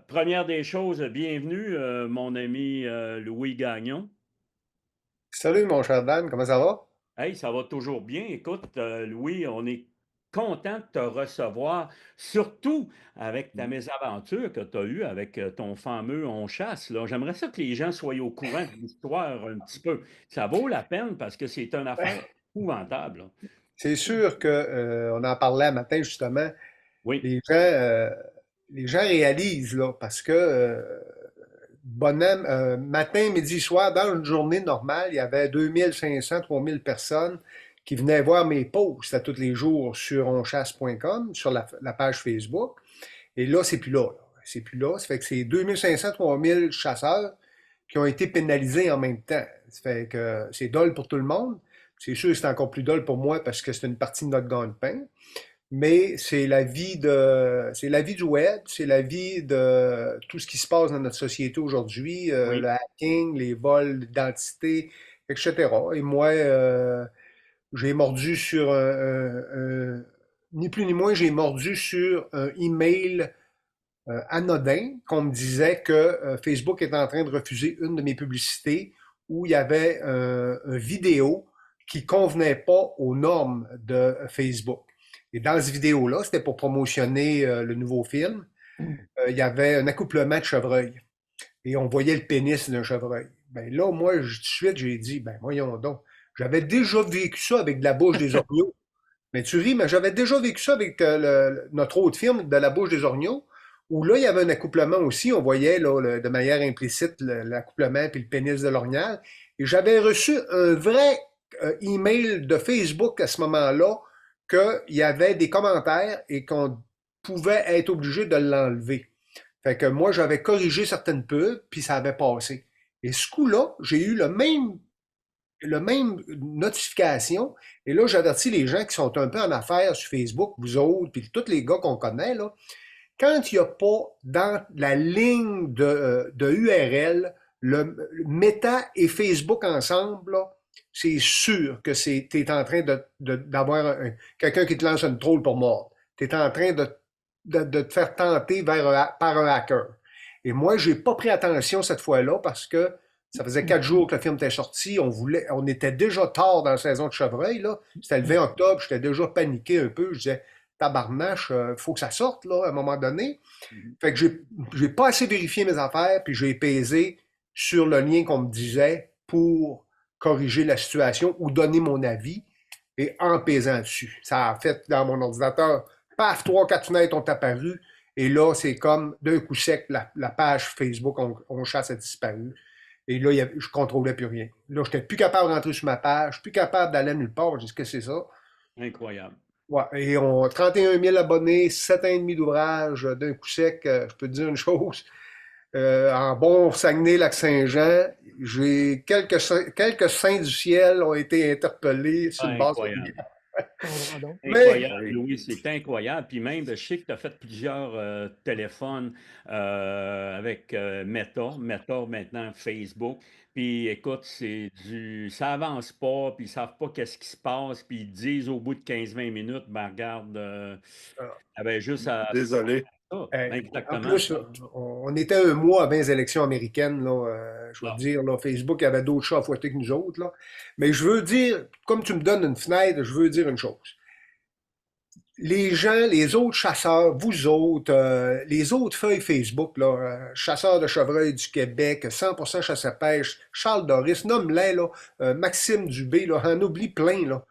Première des choses, bienvenue, mon ami Louis Gagnon. Salut mon cher Dan, comment ça va? Hey, ça va toujours bien. Écoute, Louis, on est content de te recevoir, surtout avec ta mésaventure que tu as eue avec ton fameux On chasse. Là. J'aimerais ça que les gens soient au courant de l'histoire un petit peu. Ça vaut la peine parce que c'est une affaire épouvantable. Là. C'est sûr que on en parlait un matin justement. Oui, Les gens réalisent là parce que bonhomme, matin, midi, soir, dans une journée normale, il y avait 2500, 3000 personnes qui venaient voir mes posts à tous les jours sur onchasse.com, sur la page Facebook. Et là, c'est plus là. C'est plus là. Ça fait que c'est 2500, 3000 chasseurs qui ont été pénalisés en même temps. Ça fait que c'est dole pour tout le monde. C'est sûr que c'est encore plus dole pour moi parce que c'est une partie de notre gagne-pain. Mais c'est la vie du web, c'est la vie de tout ce qui se passe dans notre société aujourd'hui, oui. le hacking, les vols d'identité, etc. Et moi, j'ai mordu sur ni plus ni moins, j'ai mordu sur un email anodin qu'on me disait que Facebook était en train de refuser une de mes publicités où il y avait un vidéo qui convenait pas aux normes de Facebook. Et dans cette vidéo-là, c'était pour promotionner le nouveau film. Il y avait un accouplement de chevreuil. Et on voyait le pénis d'un chevreuil. Ben là, moi, tout de suite, j'ai dit, ben voyons donc. J'avais déjà vécu ça avec de la bouche des orgnaux. Mais tu ris, mais j'avais déjà vécu ça avec notre autre film, de la bouche des orgnaux, où là, il y avait un accouplement aussi. On voyait là, de manière implicite l'accouplement puis le pénis de l'orignal. Et j'avais reçu un vrai email de Facebook à ce moment-là qu'il y avait des commentaires et qu'on pouvait être obligé de l'enlever. Fait que moi, j'avais corrigé certaines pubs, puis ça avait passé. Et ce coup-là, j'ai eu le même notification. Et là, j'avertis les gens qui sont un peu en affaires sur Facebook, vous autres, puis tous les gars qu'on connaît, là. Quand il n'y a pas dans la ligne de URL le Meta et Facebook ensemble, là, c'est sûr que tu es en train d'avoir quelqu'un qui te lance une troll pour mort. Tu es en train de te faire tenter par un hacker. Et moi, j'ai pas pris attention cette fois-là parce que ça faisait 4 jours que le film était sorti. On était déjà tard dans la saison de Chevreuil. Là. C'était le 20 octobre. J'étais déjà paniqué un peu. Je disais, tabarnache, faut que ça sorte là, à un moment donné. Fait que j'ai pas assez vérifié mes affaires, puis j'ai pesé sur le lien qu'on me disait pour corriger la situation ou donner mon avis. Et en pesant dessus, ça a fait dans mon ordinateur, paf, 3-4 fenêtres ont apparu. Et là, c'est comme d'un coup sec, la page Facebook On chasse a disparu. Et là, je contrôlais plus rien. Là, je n'étais plus capable de rentrer sur ma page, plus capable d'aller nulle part. Je dis, qu'est-ce que c'est ça? Incroyable. Ouais, et on 31 000 abonnés, 7 ans et demi d'ouvrage d'un coup sec. Je peux te dire une chose. En bon Saguenay-Lac-Saint-Jean, j'ai quelques saints du ciel ont été interpellés sur une base Incroyable. Mais, Incroyable, Louis, c'est incroyable. Puis même, je sais que tu as fait plusieurs téléphones avec Meta maintenant Facebook. Puis écoute, ça avance pas, puis ils savent pas qu'est-ce qui se passe, puis ils disent au bout de 15-20 minutes, ben regarde, juste à Désolé. ça. En Exactement. plus, on était un mois avant les élections américaines, là, je vais Ah. te dire, là, Facebook avait d'autres chats à fouetter que nous autres. Là. Mais je veux dire, comme tu me donnes une fenêtre, je veux dire une chose. Les gens, les autres chasseurs, vous autres, les autres feuilles Facebook, là, chasseurs de chevreuil du Québec, 100% chasse à pêche, Charles Doris, nomme-les, là, Maxime Dubé, là, en oublie plein, là,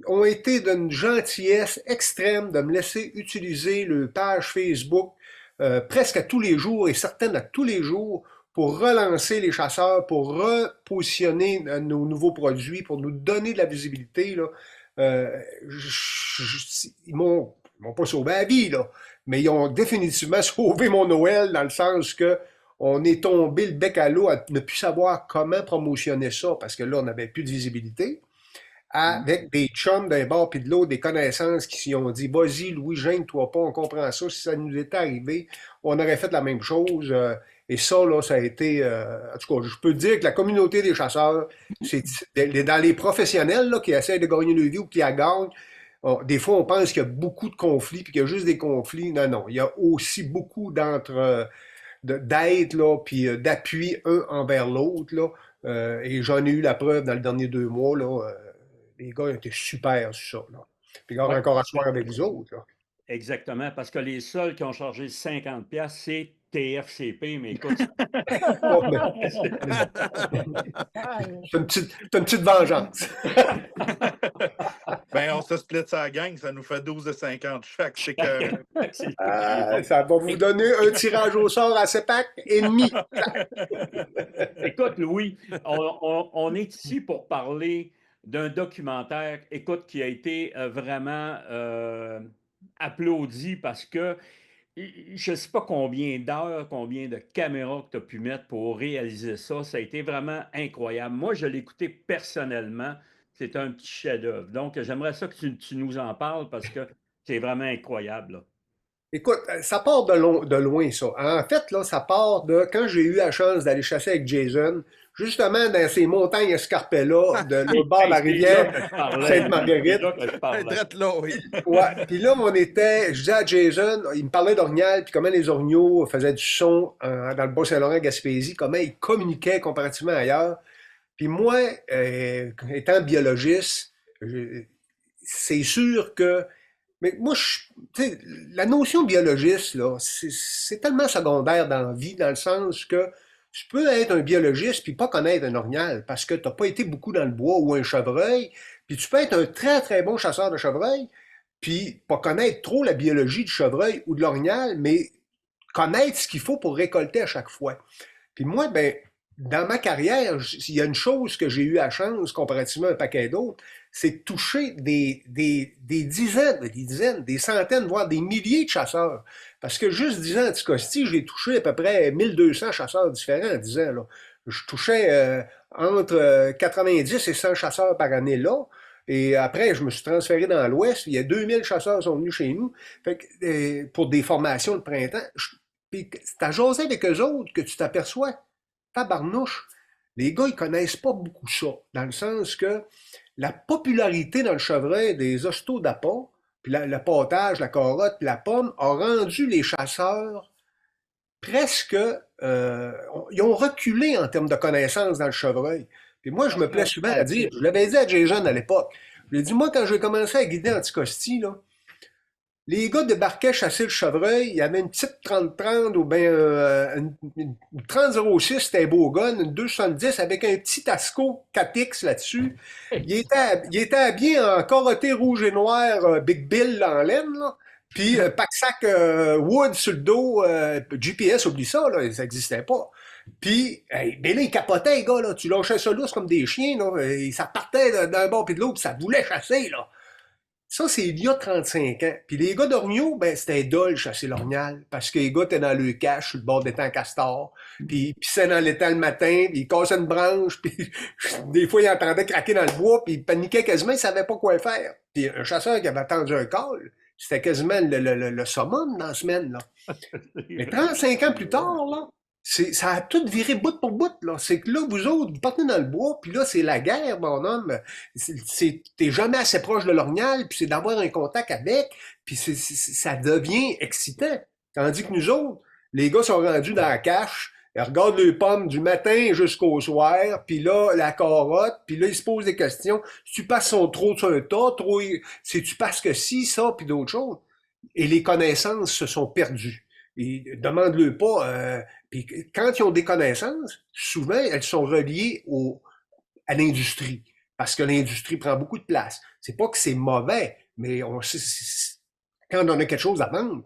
ont été d'une gentillesse extrême de me laisser utiliser le page Facebook presque à tous les jours et certaines à tous les jours pour relancer les chasseurs, pour repositionner nos nouveaux produits, pour nous donner de la visibilité, là. Ils m'ont pas sauvé la vie, là, mais ils ont définitivement sauvé mon Noël dans le sens que on est tombé le bec à l'eau à ne plus savoir comment promotionner ça parce que là, on n'avait plus de visibilité. Avec des chums d'un bord puis de l'autre, des connaissances qui s'y ont dit « Vas-y, Louis, gêne-toi pas, on comprend ça. Si ça nous était arrivé, on aurait fait la même chose. » Et ça, là, ça a été... en tout cas, je peux te dire que la communauté des chasseurs, c'est dans les professionnels là, qui essaient de gagner le vie ou qui la gagnent, des fois, on pense qu'il y a beaucoup de conflits puis qu'il y a juste des conflits. Non, non. Il y a aussi beaucoup d'aide là, puis d'appui un envers l'autre. Là. Et j'en ai eu la preuve dans les derniers 2 mois. Là, les gars ont été super sur ça. Là. Puis Ouais. encore à soir avec vous autres. Là. Exactement, parce que les seuls qui ont chargé 50$, c'est TFCP, mais écoute, Oh, mais c'est une petite vengeance. Ben, on se split sa gang, ça nous fait 12,50 chaque. C'est que... Ça va vous donner un tirage au sort à CEPAC et demi. Écoute, Louis, on est ici pour parler d'un documentaire, écoute, qui a été vraiment applaudi parce que je ne sais pas combien d'heures, combien de caméras que tu as pu mettre pour réaliser ça. Ça a été vraiment incroyable. Moi, je l'ai écouté personnellement. C'est un petit chef-d'œuvre. Donc, j'aimerais ça que tu nous en parles parce que c'est vraiment incroyable, là. Écoute, ça part de loin, ça. En fait, là, ça part de quand j'ai eu la chance d'aller chasser avec Jason, justement dans ces montagnes escarpées-là, de l'autre bord de la rivière Sainte-Marguerite. Drette là, oui. Ouais. Puis là, je disais à Jason, il me parlait d'orignal, puis comment les orignaux faisaient du son dans le Bas-Saint-Laurent, Gaspésie, comment ils communiquaient comparativement ailleurs. Puis moi, étant biologiste, c'est sûr que mais moi, la notion biologiste, là, c'est tellement secondaire dans la vie, dans le sens que tu peux être un biologiste puis pas connaître un orignal parce que tu n'as pas été beaucoup dans le bois ou un chevreuil, puis tu peux être un très, très bon chasseur de chevreuil puis pas connaître trop la biologie du chevreuil ou de l'orignal, mais connaître ce qu'il faut pour récolter à chaque fois. Puis moi, ben, dans ma carrière, il y a une chose que j'ai eu la chance, comparativement à un paquet d'autres, c'est de toucher des dizaines, des centaines, voire des milliers de chasseurs. Parce que juste 10 ans à Anticosti, j'ai touché à peu près 1200 chasseurs différents en 10 ans. Là. Je touchais entre 90 et 100 chasseurs par année là. Et après, je me suis transféré dans l'Ouest. Il y a 2000 chasseurs qui sont venus chez nous fait que, pour des formations de printemps. Puis c'est à jaser avec eux autres que tu t'aperçois. Tabarnouche, les gars, ils connaissent pas beaucoup ça, dans le sens que la popularité dans le chevreuil des hostos d'appât, puis le potage, la carotte, puis la pomme, a rendu les chasseurs presque... ils ont reculé en termes de connaissances dans le chevreuil. Puis moi, je me plais souvent à dire, je l'avais dit à Jason à l'époque, je lui ai dit, moi, quand j'ai commencé à guider Anticosti, là, les gars débarquaient chasser le chevreuil, il y avait une petite 30-30 ou bien une 30-06, c'était un beau gun, une 270 avec un petit Tasco 4X là-dessus. Il était habillé en carotté rouge et noir Big Bill en laine, là. Puis pack-sac Wood sur le dos, GPS, oublie ça, là, ça n'existait pas. Puis, ben là, ils capotaient, les gars, là. Tu lâchais ça lousse comme des chiens, là. Et ça partait d'un bord puis de l'autre, puis ça voulait chasser, là. Ça, c'est il y a 35 ans. Puis les gars d'Orgneau, ben, c'était dole chasser l'orignal. Parce que les gars étaient dans le cache sur le bord d'étang castor. Puis ils pissaient dans l'étang le matin, puis ils cassaient une branche, puis des fois, ils entendaient craquer dans le bois, puis ils paniquaient quasiment, ils savaient pas quoi faire. Puis un chasseur qui avait attendu un call, c'était quasiment le summum dans la semaine, là. Mais 35 ans plus tard, là, Ça a tout viré bout pour bout, là. C'est que là, vous autres, vous partez dans le bois, puis là, c'est la guerre, mon homme. T'es jamais assez proche de l'orignal, puis c'est d'avoir un contact avec, puis ça devient excitant. Tandis que nous autres, les gars sont rendus dans la cache, ils regardent les pommes du matin jusqu'au soir, puis là, la carotte, puis là, ils se posent des questions. Si tu passes son trop sur un tas, trop, si tu passes que si, ça, puis d'autres choses. Et les connaissances se sont perdues. Et demande-le pas. Puis quand ils ont des connaissances, souvent, elles sont reliées à l'industrie. Parce que l'industrie prend beaucoup de place. C'est pas que c'est mauvais, mais quand on a quelque chose à vendre,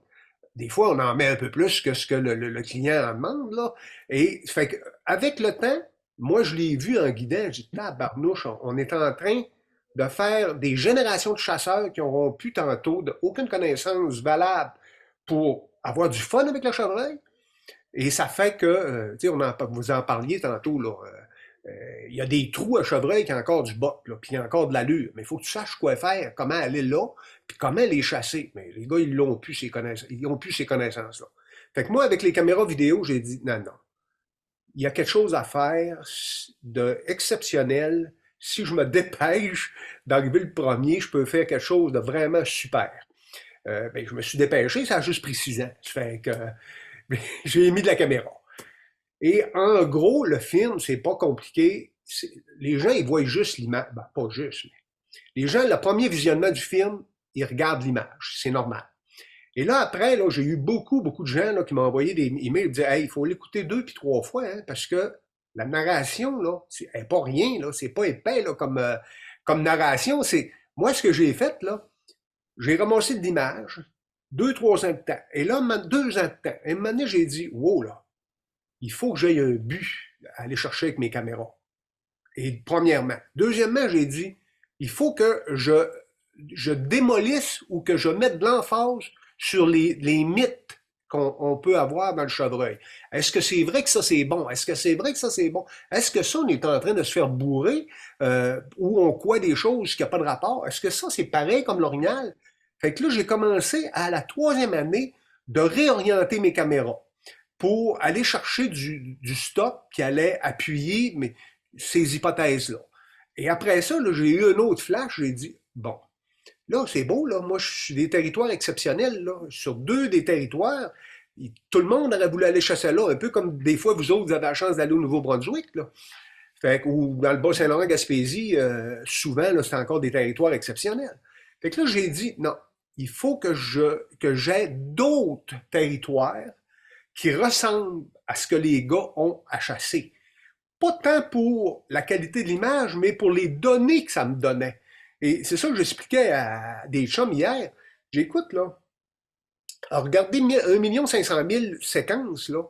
des fois, on en met un peu plus que ce que le client en demande, là. Et fait que, avec le temps, moi, je l'ai vu en guidant, j'ai dit, tabarnouche, on est en train de faire des générations de chasseurs qui n'auront plus tantôt aucune connaissance valable pour avoir du fun avec le chevreuil. Et ça fait que, tu sais, vous en parliez tantôt, là, il y a des trous à chevreuil qui ont encore du bot, là, puis il y a encore de l'allure. Mais il faut que tu saches quoi faire, comment aller là, puis comment les chasser. Mais les gars, ils n'ont plus ces connaissances-là. Fait que moi, avec les caméras vidéo, j'ai dit, non. Il y a quelque chose à faire d'exceptionnel. Si je me dépêche d'arriver le premier, je peux faire quelque chose de vraiment super. Je me suis dépêché, ça a juste pris 6 ans. Ça fait que j'ai mis de la caméra. Et en gros, le film, c'est pas compliqué. Les gens, ils voient juste l'image. Ben, pas juste, mais les gens, le premier visionnement du film, ils regardent l'image. C'est normal. Et là, après, là, j'ai eu beaucoup de gens là, qui m'ont envoyé des emails et me disaient « Hey, il faut l'écouter 2 puis 3 fois, hein, parce que la narration, là, elle n'est pas rien, là, c'est pas épais là, comme narration. Moi, ce que j'ai fait, là, j'ai ramassé de l'image, 2-3 ans de temps. Et là, 2 ans de temps. Et à un moment donné, j'ai dit « Wow, là, il faut que j'aille un but à aller chercher avec mes caméras. » Et premièrement. Deuxièmement, j'ai dit « Il faut que je démolisse ou que je mette de l'emphase sur les mythes qu'on peut avoir dans le chevreuil. Est-ce que c'est vrai que ça, c'est bon? Est-ce que c'est vrai que ça, c'est bon? Est-ce que ça, on est en train de se faire bourrer ou on croit des choses qui n'ont pas de rapport? Est-ce que ça, c'est pareil comme l'orignal? Fait que là, j'ai commencé à la 3e année de réorienter mes caméras pour aller chercher du stock qui allait appuyer ces hypothèses-là. Et après ça, j'ai eu un autre flash, j'ai dit, bon, là, c'est beau, là. Moi, je suis des territoires exceptionnels, là. Sur 2 des territoires, tout le monde aurait voulu aller chasser là, un peu comme des fois, vous autres, vous avez la chance d'aller au Nouveau-Brunswick, là. Fait que, ou dans le Bas-Saint-Laurent-Gaspésie, souvent, là, c'est encore des territoires exceptionnels. Fait que là, j'ai dit, non, il faut que j'aie d'autres territoires qui ressemblent à ce que les gars ont à chasser. Pas tant pour la qualité de l'image, mais pour les données que ça me donnait. Et c'est ça que j'expliquais à des chums hier. J'écoute, là. Alors, regardez 1 500 000 séquences, là.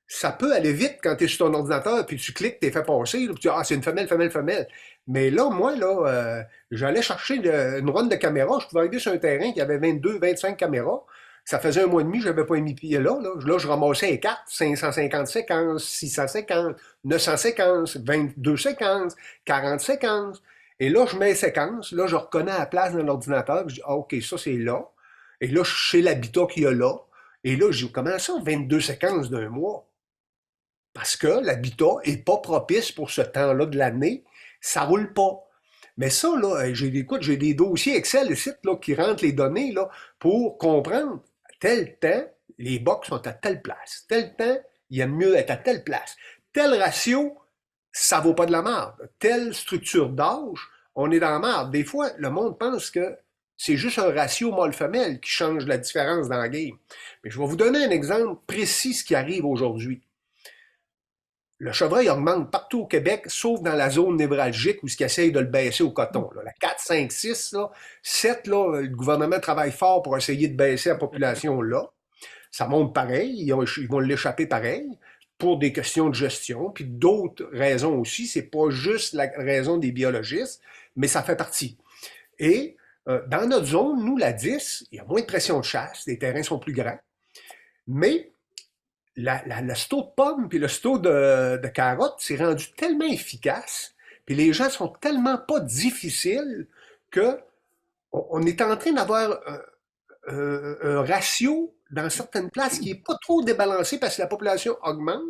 Ça peut aller vite quand tu es sur ton ordinateur, puis tu cliques, t'es fait passer, là, puis tu dis, ah, c'est une femelle. Mais là, moi, là, j'allais chercher une run de caméra. Je pouvais arriver sur un terrain qui avait 22-25 caméras. Ça faisait 1 mois et demi, je n'avais pas mis pied là. Là, je ramassais les 4, 550 séquences, 650, 950, 22 séquences, 40 séquences. Et là, je mets les séquences. Là, je reconnais la place dans l'ordinateur. Je dis, ah, OK, ça, c'est là. Et là, je sais l'habitat qu'il y a là. Et là, je dis, comment ça, 22 séquences d'1 mois? Parce que l'habitat n'est pas propice pour ce temps-là de l'année. Ça ne roule pas. Mais ça, là, j'ai des dossiers Excel ici là, qui rentrent les données là, pour comprendre tel temps, les box sont à telle place. Tel temps, il aime mieux être à telle place. Tel ratio, ça ne vaut pas de la merde. Telle structure d'âge, on est dans la merde. Des fois, le monde pense que c'est juste un ratio mâle-femelle qui change la différence dans la game. Mais je vais vous donner un exemple précis de ce qui arrive aujourd'hui. Le chevreuil augmente partout au Québec, sauf dans la zone névralgique où ils essayent de le baisser au coton. Là. La 4, 5, 6, là, 7, là, le gouvernement travaille fort pour essayer de baisser la population là. Ça monte pareil, ils vont l'échapper pareil pour des questions de gestion, puis d'autres raisons aussi. C'est pas juste la raison des biologistes, mais ça fait partie. Et dans notre zone, nous, la 10, il y a moins de pression de chasse, les terrains sont plus grands, mais le sto de pommes puis le sto de carottes, c'est rendu tellement efficace, puis les gens sont tellement pas difficiles que on est en train d'avoir un ratio dans certaines places qui n'est pas trop débalancé parce que la population augmente.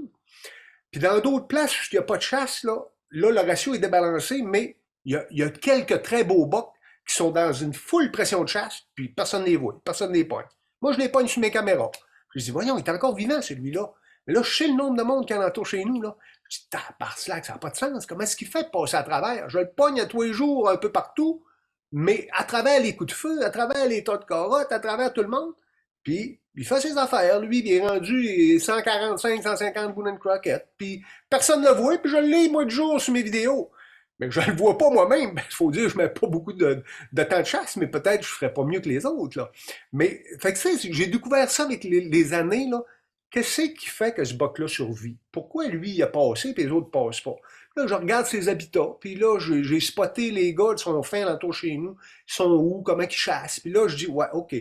Puis dans d'autres places où il n'y a pas de chasse, là, le ratio est débalancé, mais il y a quelques très beaux bocs qui sont dans une full pression de chasse, puis personne ne les voit, personne ne les pogne. Moi, je les pogne sur mes caméras. Je dis, voyons, il est encore vivant, celui-là. Mais là, je sais le nombre de monde qui en entoure chez nous, là. Je dis, tabarnak, ça n'a pas de sens. Comment est-ce qu'il fait de passer à travers? Je le pogne à tous les jours, un peu partout, mais à travers les coups de feu, à travers les tas de carottes, à travers tout le monde. Puis, il fait ses affaires. Lui, il est rendu 145, 150 Boone & Crockett. Puis, personne ne le voit, puis je l'ai, moi, de jour sur mes vidéos. Mais je ne le vois pas moi-même. Il faut dire, je ne mets pas beaucoup de temps de chasse, mais peut-être je ne ferais pas mieux que les autres, là. Mais, fait que j'ai découvert ça avec les années, là. Qu'est-ce qui fait que ce boc-là survit? Pourquoi lui, il a passé, puis les autres ne passent pas? Là, je regarde ses habitats, puis là, j'ai spoté les gars de son fin l'entour chez nous. Ils sont où? Comment ils chassent? Puis là, je dis, ouais, OK.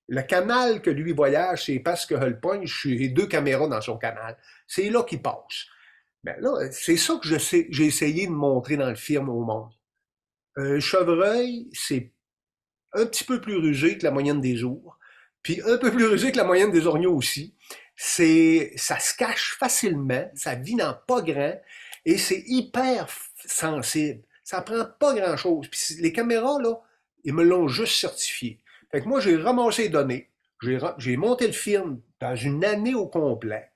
Le canal que lui voyage, c'est parce que Hullpoint, j'ai 2 caméras dans son canal. C'est là qu'il passe. Ben là, c'est ça que j'ai essayé de montrer dans le film au monde. Un chevreuil, c'est un petit peu plus rusé que la moyenne des ours, puis un peu plus rusé que la moyenne des orignaux aussi. Ça se cache facilement, ça vit dans pas grand, et c'est hyper sensible. Ça prend pas grand-chose. Puis les caméras, là, ils me l'ont juste certifié. Fait que moi, j'ai ramassé les données, j'ai monté le film dans une année au complet,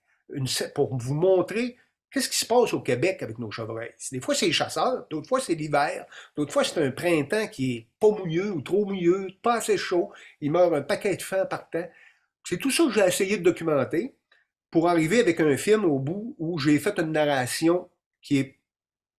pour vous montrer qu'est-ce qui se passe au Québec avec nos chevreuils. Des fois, c'est les chasseurs, d'autres fois, c'est l'hiver, d'autres fois, c'est un printemps qui est pas mouilleux ou trop mouilleux, pas assez chaud, il meurt un paquet de fans par temps. C'est tout ça que j'ai essayé de documenter pour arriver avec un film au bout où j'ai fait une narration qui est,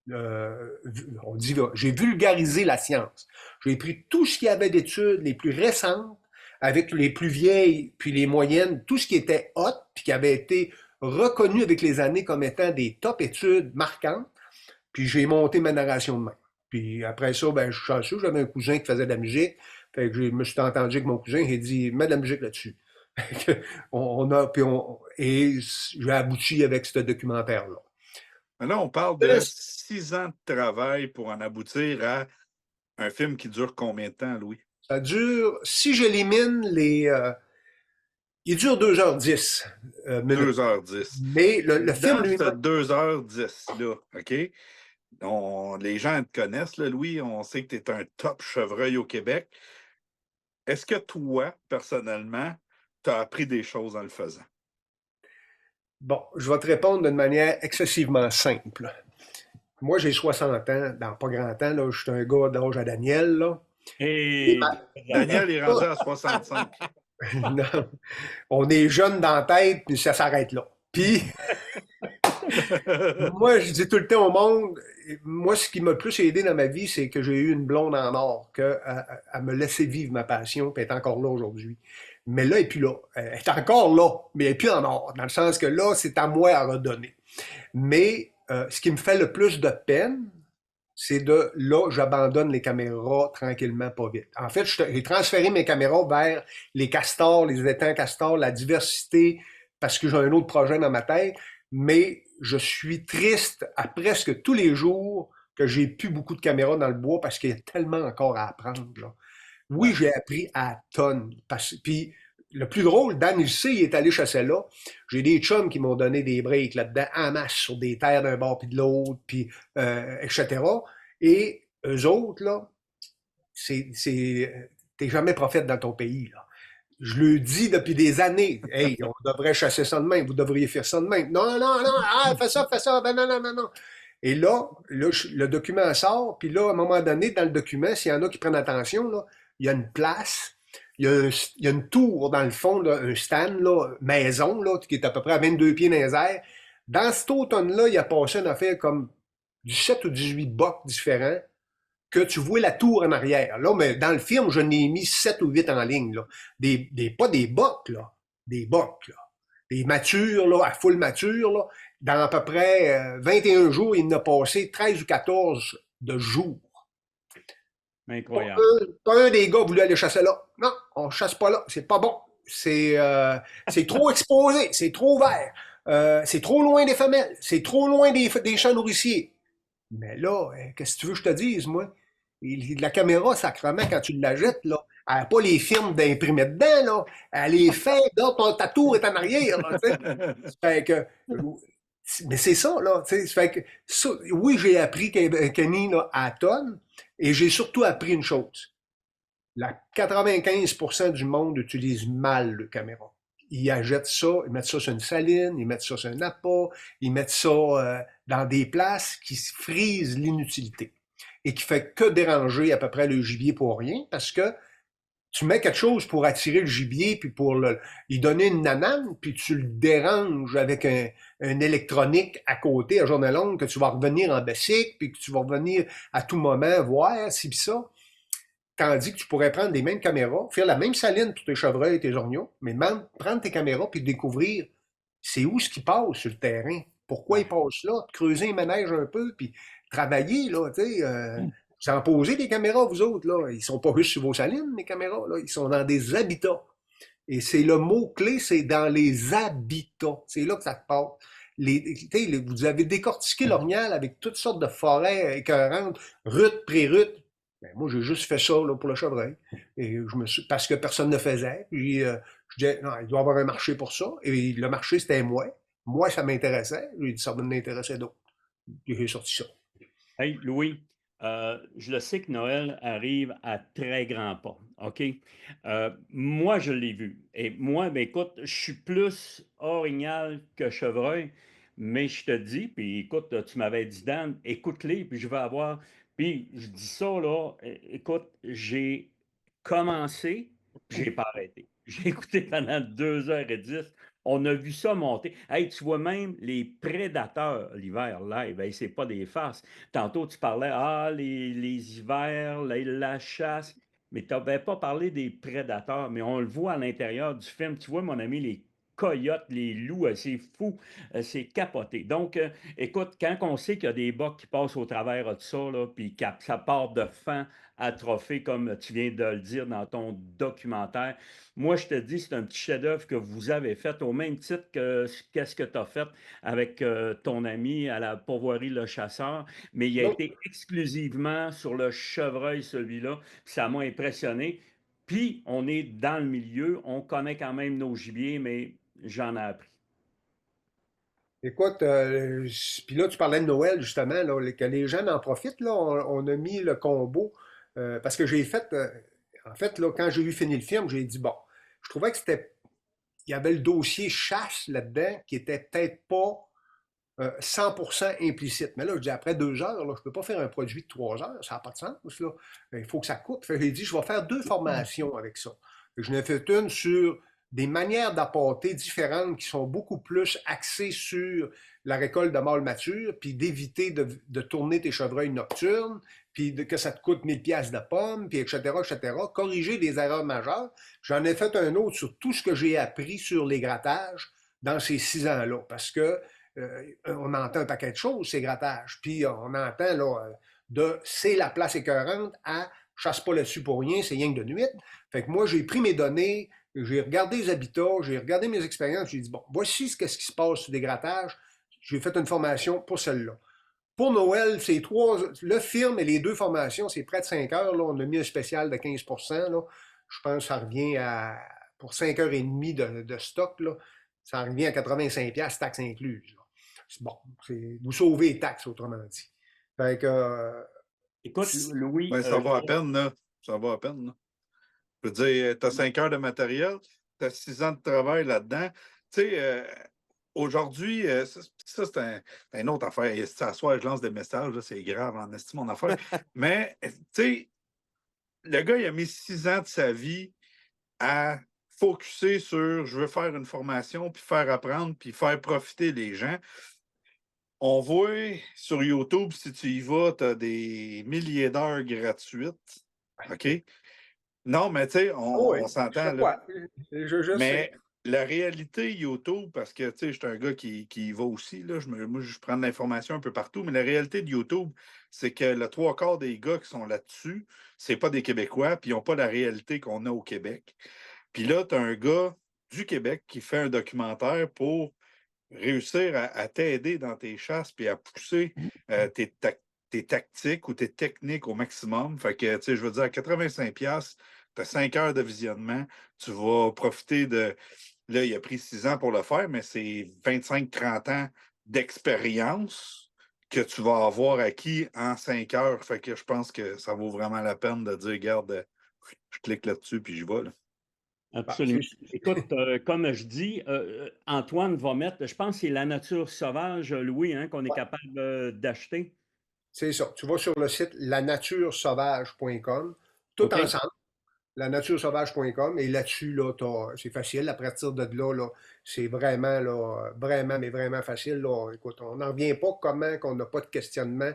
on dit, j'ai vulgarisé la science. J'ai pris tout ce qu'il y avait d'études les plus récentes avec les plus vieilles puis les moyennes, tout ce qui était hot puis qui avait été reconnu avec les années comme étant des top études marquantes, puis j'ai monté ma narration de même. Puis après ça, ben, je suis chanceux, j'avais un cousin qui faisait de la musique, fait que je me suis entendu avec mon cousin, il a dit, mets de la musique là-dessus. Et j'ai abouti avec ce documentaire-là. Mais là, on parle de 6 ans de travail pour en aboutir à un film qui dure combien de temps, Louis? Ça dure, si j'élimine il dure 2h10. 2h10. Mais le film, lui... 2h10, là, OK? Les gens te connaissent, là, Louis. On sait que tu es un top chevreuil au Québec. Est-ce que toi, personnellement, tu as appris des choses en le faisant? Bon, je vais te répondre d'une manière excessivement simple. Moi, j'ai 60 ans, dans pas grand temps, là, je suis un gars d'âge à Daniel, là. Et Daniel est rendu à 65. Non, on est jeune dans la tête, puis ça s'arrête là. Puis, moi, je dis tout le temps au monde, moi, ce qui m'a le plus aidé dans ma vie, c'est que j'ai eu une blonde en or, qu'elle me laissait vivre ma passion, puis elle est encore là aujourd'hui. Mais là, elle n'est plus là. Elle est encore là, mais elle n'est plus en or, dans le sens que là, c'est à moi à redonner. Mais ce qui me fait le plus de peine, c'est là, j'abandonne les caméras tranquillement, pas vite. En fait, j'ai transféré mes caméras vers les castors, les étangs castors, la diversité, parce que j'ai un autre projet dans ma tête, mais je suis triste à presque tous les jours que j'ai plus beaucoup de caméras dans le bois parce qu'il y a tellement encore à apprendre, là. Oui, j'ai appris à tonnes. Puis le plus drôle, Dan, il sait, il est allé chasser là. J'ai des chums qui m'ont donné des breaks là-dedans, en masse, sur des terres d'un bord puis de l'autre, puis etc. Et eux autres, là, t'es jamais prophète dans ton pays, là. Je le dis depuis des années. Hey, on devrait chasser ça de même, vous devriez faire ça de même. Non, fais ça, ben non. Et là, le document sort, puis là, à un moment donné, dans le document, s'il y en a qui prennent attention, là, il y a une place, il y a une tour dans le fond, là, un stand, là, maison, là, qui est à peu près à 22 pieds dans les airs. Dans cet automne-là, il a passé une affaire comme 17 ou 18 bocs différents que tu vois la tour en arrière. Là, mais dans le film, je n'ai mis 7 ou 8 en ligne, là. Pas des bocs, là. Des bocs, là. Des matures, là, à full mature, là. Dans à peu près 21 jours, il en a passé 13 ou 14 de jours. Incroyable. Pas un des gars voulait aller chasser là. Non, on ne chasse pas là. C'est pas bon. C'est trop exposé. C'est trop vert. C'est trop loin des femelles. C'est trop loin des champs nourriciers. Mais là, qu'est-ce que tu veux que je te dise, moi? La caméra, sacrément, quand tu la jettes, là, elle n'a pas les films d'imprimer dedans, là. Elle est faite, ta tour est en arrière, là, fait que Mais c'est ça, là. Tu sais, ça fait que, oui, j'ai appris Kenny là, à tonne, et j'ai surtout appris une chose. 95% du monde utilise mal le caméra. Ils achètent ça, ils mettent ça sur une saline, ils mettent ça sur un appât, ils mettent ça dans des places qui frisent l'inutilité et qui fait que déranger à peu près le gibier pour rien, parce que tu mets quelque chose pour attirer le gibier, puis pour lui donner une nanane, puis tu le déranges avec un électronique à côté, à journée longue, que tu vas revenir en bicycle, puis que tu vas revenir à tout moment voir, si pis ça. Tandis que tu pourrais prendre les mêmes caméras, faire la même saline pour tes chevreuils et tes orgnaux, mais même prendre tes caméras puis découvrir c'est où ce qui passe sur le terrain, pourquoi il passe là, creuser un manège un peu, puis travailler, là, tu sais, vous en posez des caméras, vous autres, là. Ils sont pas juste sur vos salines, les caméras, là. Ils sont dans des habitats. Et c'est le mot-clé, c'est dans les habitats. C'est là que ça te part. Vous avez décortiqué l'Orignal avec toutes sortes de forêts écœurantes, rut, pré-rut. Ben, moi, j'ai juste fait ça là, pour le chevreuil. Et parce que personne ne faisait. Puis, je disais, non, il doit y avoir un marché pour ça. Et le marché, c'était moi. Moi, ça m'intéressait. J'ai dit, ça va m'intéresser d'autres. Et j'ai sorti ça. Hey, Louis, je le sais que Noël arrive à très grands pas, OK? Moi, je l'ai vu. Et moi, ben, écoute, je suis plus orignal que chevreuil, mais je te dis, puis écoute, tu m'avais dit, Dan, écoute-les, puis je vais avoir. Puis je dis ça, là, écoute, j'ai commencé, puis j'ai pas arrêté. J'ai écouté pendant 2h10. On a vu ça monter. Hey, tu vois même les prédateurs l'hiver live. Hey, c'est pas des farces. Tantôt, tu parlais, les hivers, la chasse, mais tu n'avais pas parlé des prédateurs, mais on le voit à l'intérieur du film. Tu vois, mon ami, les coyotes, les loups, c'est fou, c'est capoté. Donc, écoute, quand on sait qu'il y a des bocs qui passent au travers de ça, là, puis que ça part de fan atrophié, comme tu viens de le dire dans ton documentaire, moi, je te dis, c'est un petit chef-d'œuvre que vous avez fait au même titre que qu'est-ce que tu as fait avec ton ami à la pourvoirie Le Chasseur, mais il a Non. été exclusivement sur le chevreuil, celui-là. Puis ça m'a impressionné. Puis, on est dans le milieu, on connaît quand même nos gibiers, mais j'en ai appris. Écoute, puis là, tu parlais de Noël, justement, là, que les jeunes en profitent, là. On a mis le combo, parce que j'ai fait, en fait, là, quand j'ai eu fini le film, j'ai dit, bon, je trouvais que c'était, il y avait le dossier chasse là-dedans qui était peut-être pas 100% implicite. Mais là, je dis, après 2 heures, là, je peux pas faire un produit de 3 heures, ça n'a pas de sens, là. Il faut que ça coûte. Fait que j'ai dit, je vais faire 2 formations avec ça. Fait que je n'ai fait une sur des manières d'apporter différentes qui sont beaucoup plus axées sur la récolte de mâles matures, puis d'éviter de tourner tes chevreuils nocturnes, puis que ça te coûte 1000 pièces de pommes, puis etc., etc., corriger des erreurs majeures. J'en ai fait un autre sur tout ce que j'ai appris sur les grattages dans ces 6 ans-là, parce que on entend un paquet de choses, ces grattages, puis on entend là, c'est la place écœurante à chasse pas là-dessus pour rien, c'est rien que de nuit. Fait que moi, j'ai pris mes données, j'ai regardé les habitats, j'ai regardé mes expériences, j'ai dit, bon, voici ce qui se passe sur des grattages. J'ai fait une formation pour celle-là. Pour Noël, c'est le film et les 2 formations, c'est près de 5 heures. Là, on a mis un spécial de 15%. Là. Je pense que ça revient à, pour 5h30 de stock, là, ça revient à 85$, taxes incluses. Là. Bon, vous sauvez les taxes, autrement dit. Fait que, Écoute, Louis. Ben, ça va à peine, là. Ça va à peine, là. Je veux dire, tu as 5 heures de matériel, tu as 6 ans de travail là-dedans. Tu sais, aujourd'hui, ça, c'est une autre affaire. Et à soir, je lance des messages, c'est grave en estime mon affaire. Mais, tu sais, le gars, il a mis 6 ans de sa vie à focusser sur je veux faire une formation, puis faire apprendre, puis faire profiter les gens. On voit sur YouTube, si tu y vas, tu as des milliers d'heures gratuites. OK? Non, mais tu sais, on s'entend là. Je Mais sais. la réalité YouTube, parce que tu sais, je suis un gars qui y va aussi, là, moi, je prends de l'information un peu partout, mais la réalité de YouTube, c'est que le 3/4 des gars qui sont là-dessus, c'est pas des Québécois, puis ils n'ont pas la réalité qu'on a au Québec. Puis là, tu as un gars du Québec qui fait un documentaire pour réussir à t'aider dans tes chasses puis à pousser tes tactiques ou tes techniques au maximum. Fait que, tu sais, je veux dire, à 85$, tu as 5 heures de visionnement. Tu vas profiter de... Là, il a pris 6 ans pour le faire, mais c'est 25-30 ans d'expérience que tu vas avoir acquis en 5 heures. Fait que je pense que ça vaut vraiment la peine de dire, regarde, je clique là-dessus puis j'y vais. Là. Absolument. Écoute, comme je dis, Antoine va mettre, je pense que c'est La Nature sauvage, Louis, hein, qu'on est Ouais. capable d'acheter. C'est ça. Tu vas sur le site lanaturesauvage.com, tout OK. ensemble, lanaturesauvage.com, et là-dessus, là, c'est facile. À partir de là, c'est vraiment, mais vraiment facile. Là. Écoute, on n'en revient pas comment qu'on n'a pas de questionnement,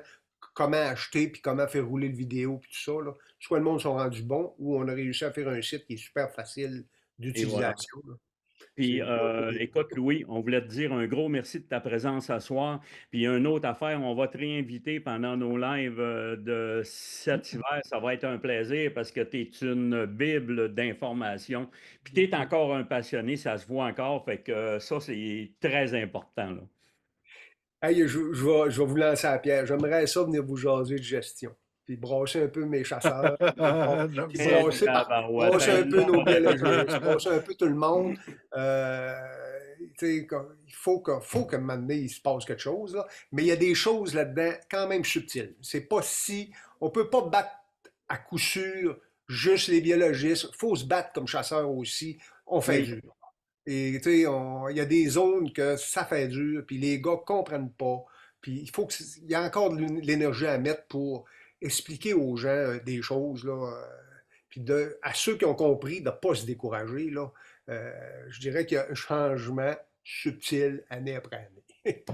comment acheter, puis comment faire rouler le vidéo, puis tout ça. Là. Soit le monde sont rendus bons, ou on a réussi à faire un site qui est super facile Et voilà. d'utilisation. Là. Puis, écoute, Louis, on voulait te dire un gros merci de ta présence ce soir. Puis, une autre affaire, on va te réinviter pendant nos lives de cet hiver. Ça va être un plaisir parce que tu es une bible d'informations. Puis, tu es encore un passionné, ça se voit encore. Fait que ça, c'est très important, là. Hey, je vais vous lancer à la pierre. J'aimerais ça venir vous jaser de gestion. Puis brasser un peu mes chasseurs. J'aime Puis ça. brasser un peu nos biologistes, brasser un peu tout le monde. Il faut qu'à un moment donné, il se passe quelque chose. Là. Mais il y a des choses là-dedans quand même subtiles. C'est pas si. On peut pas battre à coup sûr juste les biologistes. Il faut se battre comme chasseur aussi. On fait Oui. dur. Et tu sais, il y a des zones que ça fait dur, puis les gars comprennent pas. Puis il y a encore de l'énergie à mettre pour expliquer aux gens des choses, là. Puis à ceux qui ont compris, de ne pas se décourager, là. Je dirais qu'il y a un changement subtil année après année.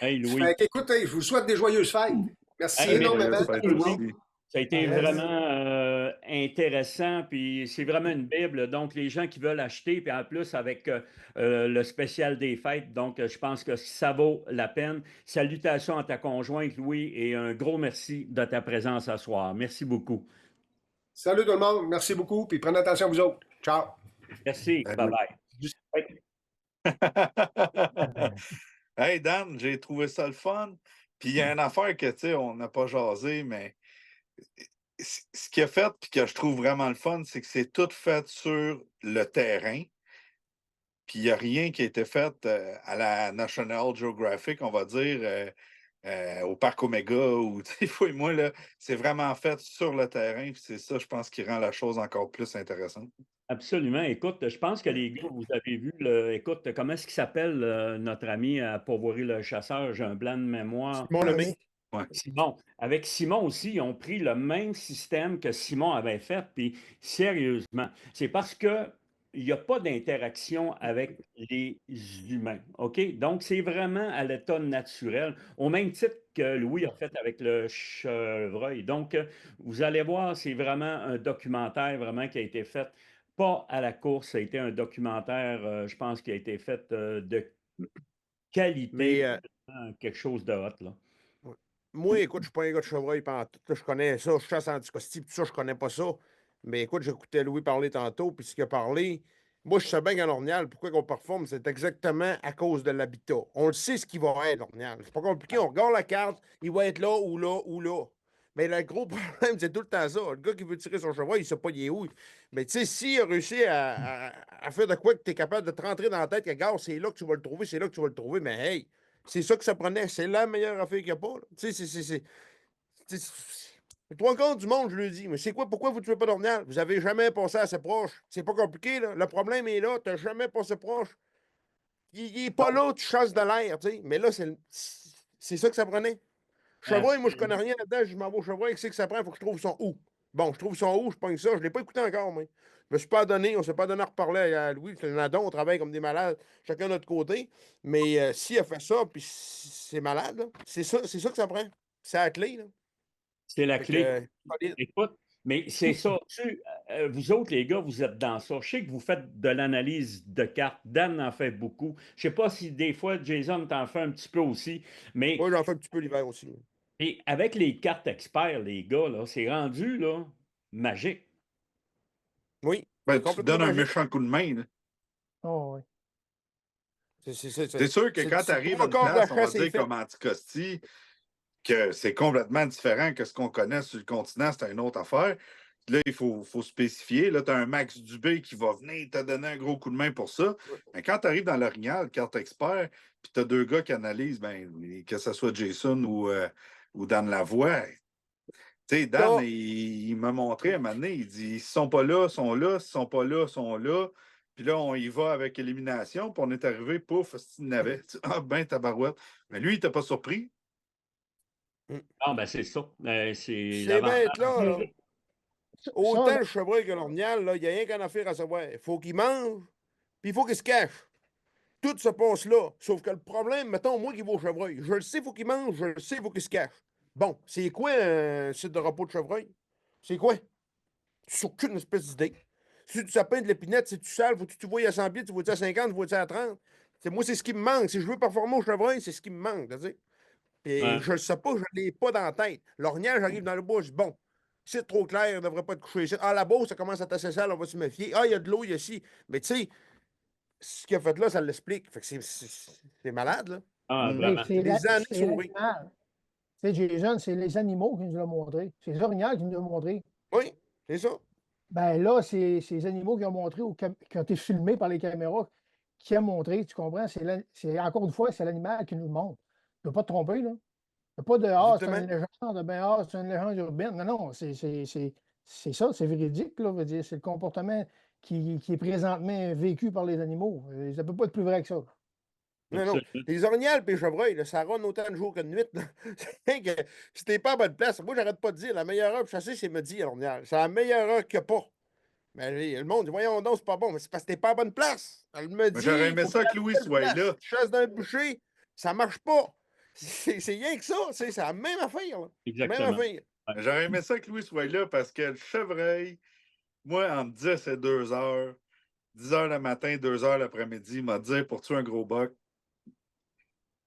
Hey, Louis. Fait qu'écoute, hey, je vous souhaite des joyeuses fêtes. Merci Hey, énormément. Louis. Ça a été Yes. vraiment intéressant, puis c'est vraiment une Bible. Donc, les gens qui veulent acheter, puis en plus avec le spécial des fêtes, donc je pense que ça vaut la peine. Salutations à ta conjointe, Louis, et un gros merci de ta présence ce soir. Merci beaucoup. Salut tout le monde, merci beaucoup, puis prenez attention à vous autres. Ciao. Merci. Bye-bye. Hey Dan, j'ai trouvé ça le fun. Puis il y a une affaire que, tu sais, on n'a pas jasé, mais ce qu'il a fait, puis que je trouve vraiment le fun, c'est que c'est tout fait sur le terrain. Puis il n'y a rien qui a été fait à la National Geographic, on va dire, au Parc Omega, ou, tu sais, moi, là, c'est vraiment fait sur le terrain. Puis c'est ça, je pense, qui rend la chose encore plus intéressante. Absolument. Écoute, je pense que les gars, vous avez vu, écoute, comment est-ce qu'il s'appelle notre ami à Pourvoirie le chasseur? J'ai un blanc de mémoire. Simon Lemay. Ouais. Simon. Avec Simon aussi, ils ont pris le même système que Simon avait fait. Puis sérieusement, c'est parce que il n'y a pas d'interaction avec les humains. OK? Donc, c'est vraiment à l'état naturel, au même titre que Louis a fait avec le chevreuil. Donc, vous allez voir, c'est vraiment un documentaire vraiment qui a été fait, pas à la course, ça a été un documentaire, je pense, qui a été fait de qualité, Mais quelque chose de hot, là. ouais. Moi, écoute, je suis pas un gars de chevreuil pantoute. Là, je connais ça, je chasse anticosti, tout ça, je connais pas ça. Mais écoute, j'écoutais Louis parler tantôt, puis ce qu'il a parlé, moi, je sais bien qu'à l'Ornial, pourquoi qu'on performe, c'est exactement à cause de l'habitat. On le sait ce qu'il va être, l'Ornial. C'est pas compliqué, on regarde la carte, il va être là ou là ou là. Mais le gros problème, c'est tout le temps ça. Le gars qui veut tirer son chevreuil, il sait pas il est où. Mais tu sais, s'il a réussi à faire de quoi que tu es capable de te rentrer dans la tête, que, gars, c'est là que tu vas le trouver, c'est là que tu vas le trouver, mais hey, c'est ça que ça prenait. C'est la meilleure affaire qu'il n'y a pas. Tu sais, les trois quarts du monde, je le dis. Mais c'est quoi? Pourquoi vous ne tuez pas d'Ornial? Vous avez jamais passé assez proche. C'est pas compliqué, là. Le problème est là. Tu n'as jamais passé proche. Il est pas là, tu chasses de l'air, tu sais. Mais là, c'est ça que ça prenait. Chevreuil, moi, je connais rien là-dedans. Je m'en vais au chevreuil. Qu'est-ce que ça prend? Il faut que je trouve son où. Bon, je trouve son où, je pogne ça. Je ne l'ai pas écouté encore, moi. Je me suis pas donné, on ne s'est pas donné à reparler à Louis. C'est un on travaille comme des malades, chacun de notre côté. Mais s'il a fait ça, puis c'est malade, là, c'est ça que ça prend. C'est la clé, là. C'est la Fait clé. que, Écoute, mais c'est ça. Vous autres, les gars, vous êtes dans ça. Je sais que vous faites de l'analyse de cartes. Dan en fait beaucoup. Je ne sais pas si des fois, Jason t'en fait un petit peu aussi. Mais moi, j'en fais un petit peu l'hiver aussi. et avec les cartes experts, les gars, là, c'est rendu là, magique. Oui. Ben, c'est tu te complètement donnes un magique. méchant coup de main. Là. Oh, oui. C'est sûr que quand tu arrives à une trois quarts de place, la on va chasse est dire faite. comme Anticosti, que c'est complètement différent que ce qu'on connaît sur le continent, c'est une autre affaire. Là, il faut spécifier. Là, tu as un Max Dubé qui va venir te donner un gros coup de main pour ça. Mais quand tu arrives dans l'Orignal, carte expert, puis tu as deux gars qui analysent, ben, que ce soit Jason ou Dan Lavoie. Tu sais, Dan, il m'a montré à un moment donné, il dit, ils sont pas là, sont là, s'ils sont pas là, sont là. Puis là, on y va avec élimination, puis on est arrivé, pouf, c'est une navette. Ah ben, tabarouette. Mais lui, il t'a pas surpris. Ah, ben c'est ça. C'est Ces bêtes-là, là, Ça, autant là, le chevreuil que l'orignal, il n'y a rien qu'à en faire à savoir. Il faut qu'il mange, puis il faut qu'il se cache. Tout se passe là. Sauf que le problème, mettons, moi qui vais au chevreuil, je le sais, il faut qu'il mange, je le sais, il faut qu'il se cache. Bon, c'est quoi un site de repos de chevreuil? C'est quoi? J'ai aucune espèce d'idée. Si tu sapin de l'épinette, si tu sales, faut que tu vois à 100 pieds, tu vois à 50, tu vois à 30. Moi, c'est ce qui me manque. Si je veux performer au chevreuil, c'est ce qui me manque. Et je ne le sais pas, je ne l'ai pas dans la tête. L'orignal, j'arrive dans le bois, je dis bon, c'est trop clair, il ne devrait pas te coucher ici. Ah, là-bas, ça commence à tasser sale, on va se méfier. Ah, il y a de l'eau, il y a ci. Mais tu sais, ce qu'il a fait là, ça l'explique. Fait que c'est malade, là. Ah, c'est vraiment. c'est Des années c'est sauvées. l'animal. Tu sais, Jason, c'est les animaux qui nous l'ont montré. C'est les orignaux qui nous l'ont montré. Oui, c'est ça. Ben là, c'est les animaux qui ont montré, qui ont été filmés par les caméras, qui ont montré, tu comprends? Encore une fois, c'est l'animal qui nous le montre. Tu ne peux pas te tromper, là. Il n'y a pas de Ah, c'est une Exactement. légende, ben ah, c'est une légende urbaine. Non, non, c'est ça, c'est véridique, là. Veut dire, c'est le comportement qui est présentement vécu par les animaux. Ça ne peut pas être plus vrai que ça. Non, non. Absolument. Les orignales et les chevreuils, là, ça ronne autant de jours que de nuit. là. C'est que si t'es pas à bonne place, moi, j'arrête pas de dire, la meilleure heure pour chasser, c'est midi à l'orignal. C'est la meilleure heure qu'il n'y a pas. Mais le monde dit, voyons donc, c'est pas bon. Mais c'est parce que t'es pas à bonne place. Le Mais j'aurais midi, il aimé faut ça qu'il y que ait Louis une soit place. là. Tu chasses d'un bûcher, ça marche pas. C'est rien que ça. C'est la même affaire. Là. Même Exactement. affaire. Ouais. J'aurais aimé ça que Louis soit là parce que le chevreuil, moi, entre 10 et 2 heures, 10 heures le matin, 2 heures l'après-midi, il m'a dit pour tuer un gros buck.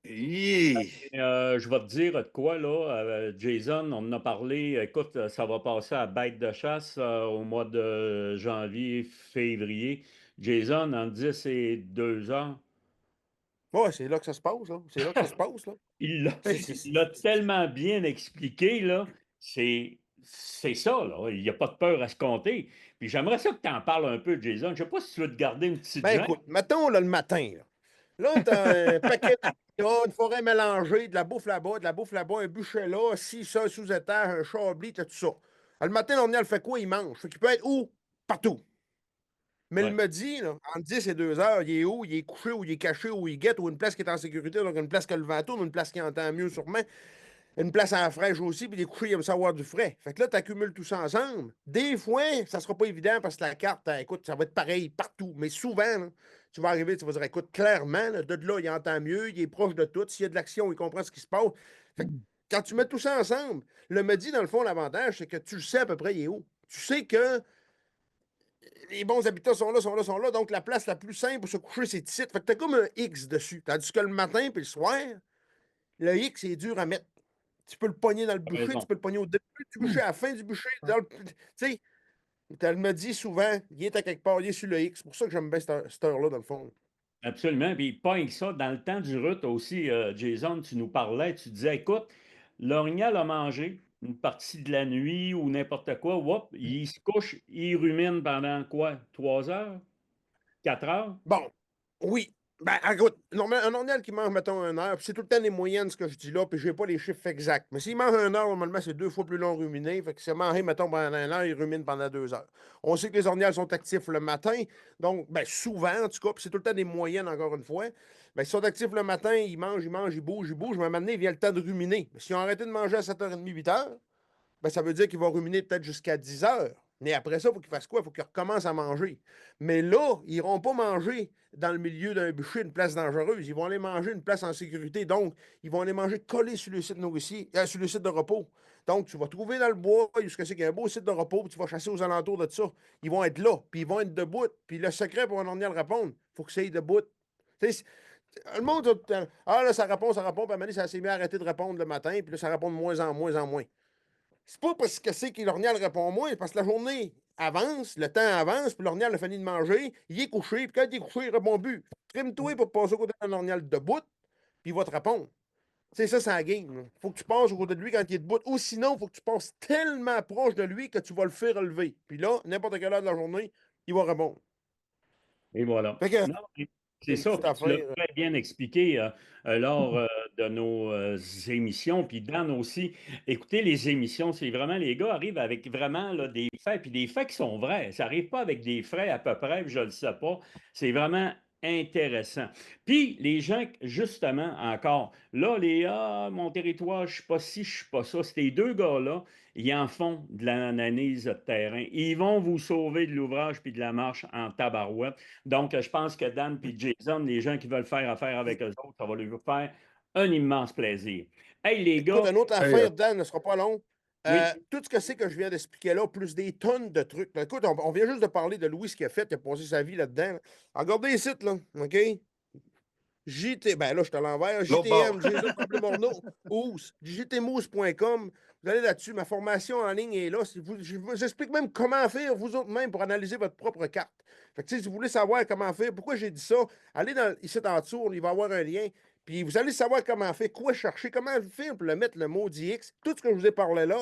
Hi! Je vais te dire de quoi, là, Jason, on en a parlé. Écoute, ça va passer à bête de chasse au mois de janvier, février. Jason, en 10 et 2 ans, Ouais, c'est là que ça se passe. Là. C'est là que ça se passe. Là. il l'a C'est- il l'a tellement bien expliqué, là. C'est ça, là. Il n'y a pas de peur à se compter. Puis j'aimerais ça que tu en parles un peu, Jason. Je ne sais pas si tu veux te garder une petite Ben gêne. écoute, mettons là, le matin. Là, t'as un paquet de une forêt mélangée, de la bouffe là-bas, un bûcher là, si ça, sous-étage, un chablis, t'as tout ça. Le matin, l'orignal fait quoi? Il mange. Fait qu'il peut être où? Partout. Mais le Ouais. midi, là, entre 10 et 2 heures, il est où? Il est couché ou il est caché ou il guette ou une place qui est en sécurité, donc une place que le vent tourne, une place qui entend mieux sûrement, une place en fraîche aussi, puis il est couché, il aime savoir du frais. Fait que là, tu accumules tout ça ensemble. Des fois, ça sera pas évident parce que la carte, écoute, ça va être pareil partout. Mais souvent, là, tu vas arriver, tu vas dire, écoute, clairement, là, de là, il entend mieux, il est proche de tout. S'il y a de l'action, il comprend ce qui se passe. Fait que quand tu mets tout ça ensemble, le midi, dans le fond, l'avantage, c'est que tu le sais à peu près, il est où. Tu sais que les bons habitats sont là, sont là, sont là. Donc, la place la plus simple pour se coucher, c'est ici. Fait que t'as comme un X dessus. Tandis que le matin puis le soir, le X, c'est dur à mettre. Tu peux le pogner dans le T'as bûcher, tu raison. peux le pogner au début du bûcher, à la fin du bûcher. Tu sais, elle me dit souvent, il est à quelque part, il est sur le X. C'est pour ça que j'aime bien cette heure-là, dans le fond. Absolument. Puis pas rien que ça, dans le temps du rut aussi, Jason, tu nous parlais, tu disais, écoute, l'orignal a mangé une partie de la nuit ou n'importe quoi, whoop, il se couche, il rumine pendant quoi? 3 heures? 4 heures? Bon, oui. Ben, écoute, un orignal qui mange, mettons, 1 heure, puis c'est tout le temps les moyennes, ce que je dis là, puis je n'ai pas les chiffres exacts. Mais s'il mange 1 heure, normalement, c'est 2 fois plus long ruminé. Fait que s'il a mangé, mettons, pendant 1 heure, il rumine pendant 2 heures. On sait que les orignales sont actifs le matin, donc, ben, souvent, en tout cas, puis c'est tout le temps des moyennes, encore une fois. Ben, s'ils sont actifs le matin, ils mangent, ils bougent, mais à un moment donné, il vient le temps de ruminer. Mais s'ils ont arrêté de manger à 7h30, 8 heures, ben, ça veut dire qu'il va ruminer peut-être jusqu'à 10 heures. Mais après ça, il faut qu'il fasse quoi? Il faut qu'il recommence à manger. Mais là, ils n'iront pas manger dans le milieu d'un bûcher, une place dangereuse. Ils vont aller manger une place en sécurité. Donc, ils vont aller manger collés sur le site nourricier, sur le site de repos. Donc, tu vas trouver dans le bois, jusqu'à ce qu'il y ait un beau site de repos, puis tu vas chasser aux alentours de ça. Ils vont être là, puis ils vont être debout. Puis le secret pour un orignal répondre, il faut que ça aille debout. Tu sais, le monde, ah là, ça répond, puis à un moment donné, ça s'est mis à arrêter de répondre le matin, puis là, ça répond de moins en moins en moins. C'est pas parce que c'est que l'orignal répond moins, c'est parce que la journée avance, le temps avance, puis l'orignal a fini de manger, il est couché, puis quand il est couché, il répond plus. Trime-toi pour passer au côté d'un orignal debout, puis il va te répondre. C'est ça, c'est la game. Il faut que tu passes au côté de lui quand il est debout. Ou sinon, il faut que tu passes tellement proche de lui que tu vas le faire relever. Puis là, n'importe quelle heure de la journée, il va répondre. Et voilà. Fait que, Non, C'est une ça, petite puis tu l'as affaire. très bien expliqué lors de nos émissions. Puis Dan aussi, écoutez les émissions, c'est vraiment, les gars arrivent avec vraiment là, des faits, puis des faits qui sont vrais. Ça n'arrive pas avec des frais à peu près, puis je ne le sais pas. C'est vraiment intéressant. Puis les gens, justement, encore, là, mon territoire, je ne suis pas ci, je ne suis pas ça. Ces deux gars-là, ils en font de l'analyse de terrain. Ils vont vous sauver de l'ouvrage puis de la marche en tabarouette. Donc, je pense que Dan et Jason, les gens qui veulent faire affaire avec eux autres, ça va leur faire un immense plaisir. Hey, les Écoute, gars, une autre Hey, affaire, Dan, ne sera pas long. oui, Tout ce que c'est que je viens d'expliquer là, plus des tonnes de trucs. Là. Écoute, on vient juste de parler de Louis, ce qu'il a fait, il a passé sa vie là-dedans. Là. Regardez les sites, là, OK? Ben là, je suis à l'envers. l'autre bord. JTM, Jason Tremblay-Morneau, Ous, jtmousse.com. Vous allez là-dessus. Ma formation en ligne est là. Je vous explique même comment faire, vous autres même, pour analyser votre propre carte. Fait que, si vous voulez savoir comment faire, pourquoi j'ai dit ça, allez ici en dessous, il va y avoir un lien. Puis vous allez savoir comment faire, quoi chercher, comment faire pour le mettre le mot DX. Tout ce que je vous ai parlé là,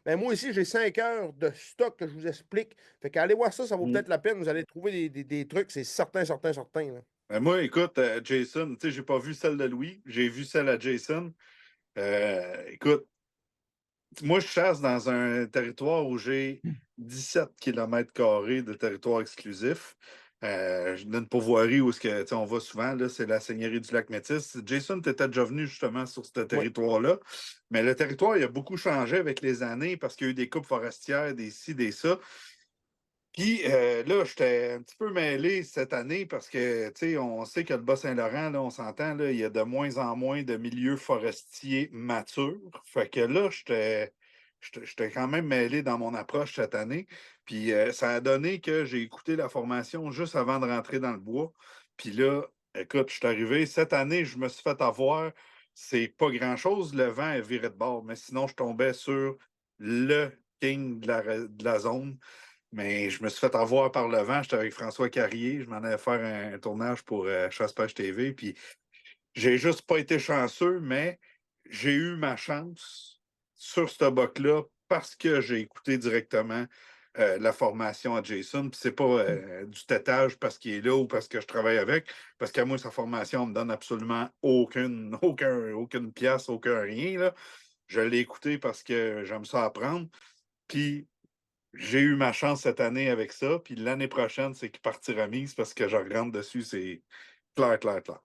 ben moi ici, j'ai 5 heures de stock que je vous explique. Fait qu'allez voir ça, ça vaut peut-être la peine. Vous allez trouver des trucs, c'est certain, certain, certain. Là. Moi, écoute, Jason, tu sais, j'ai pas vu celle de Louis, j'ai vu celle à Jason. Écoute, moi, je chasse dans un territoire où j'ai 17 km² de territoire exclusif. Je donne pourvoirie où on va souvent, là, c'est la Seigneurie du Lac-Métis. Jason, tu étais déjà venu justement sur ce territoire-là. Mais le territoire, il a beaucoup changé avec les années parce qu'il y a eu des coupes forestières, des ci, des ça. Puis là, j'étais un petit peu mêlé cette année parce que, tu sais, on sait que le Bas-Saint-Laurent, là, on s'entend, là, il y a de moins en moins de milieux forestiers matures. Fait que là, j'étais quand même mêlé dans mon approche cette année. Puis ça a donné que j'ai écouté la formation juste avant de rentrer dans le bois. Puis là, écoute, je suis arrivé. Cette année, je me suis fait avoir. C'est pas grand-chose. Le vent est viré de bord. Mais sinon, je tombais sur le king de la zone. Mais je me suis fait avoir par le vent. J'étais avec François Carrier. Je m'en allais faire un tournage pour Chasse-Pêche TV. Puis j'ai juste pas été chanceux, mais j'ai eu ma chance sur ce buck-là parce que j'ai écouté directement la formation à Jason. Puis c'est pas du tétage parce qu'il est là ou parce que je travaille avec. Parce qu'à moi, sa formation me donne absolument aucune pièce, aucun rien. Là. Je l'ai écouté parce que j'aime ça apprendre. Puis j'ai eu ma chance cette année avec ça, puis l'année prochaine, c'est qu'il partira mise parce que je rentre dessus, c'est clair, clair, clair.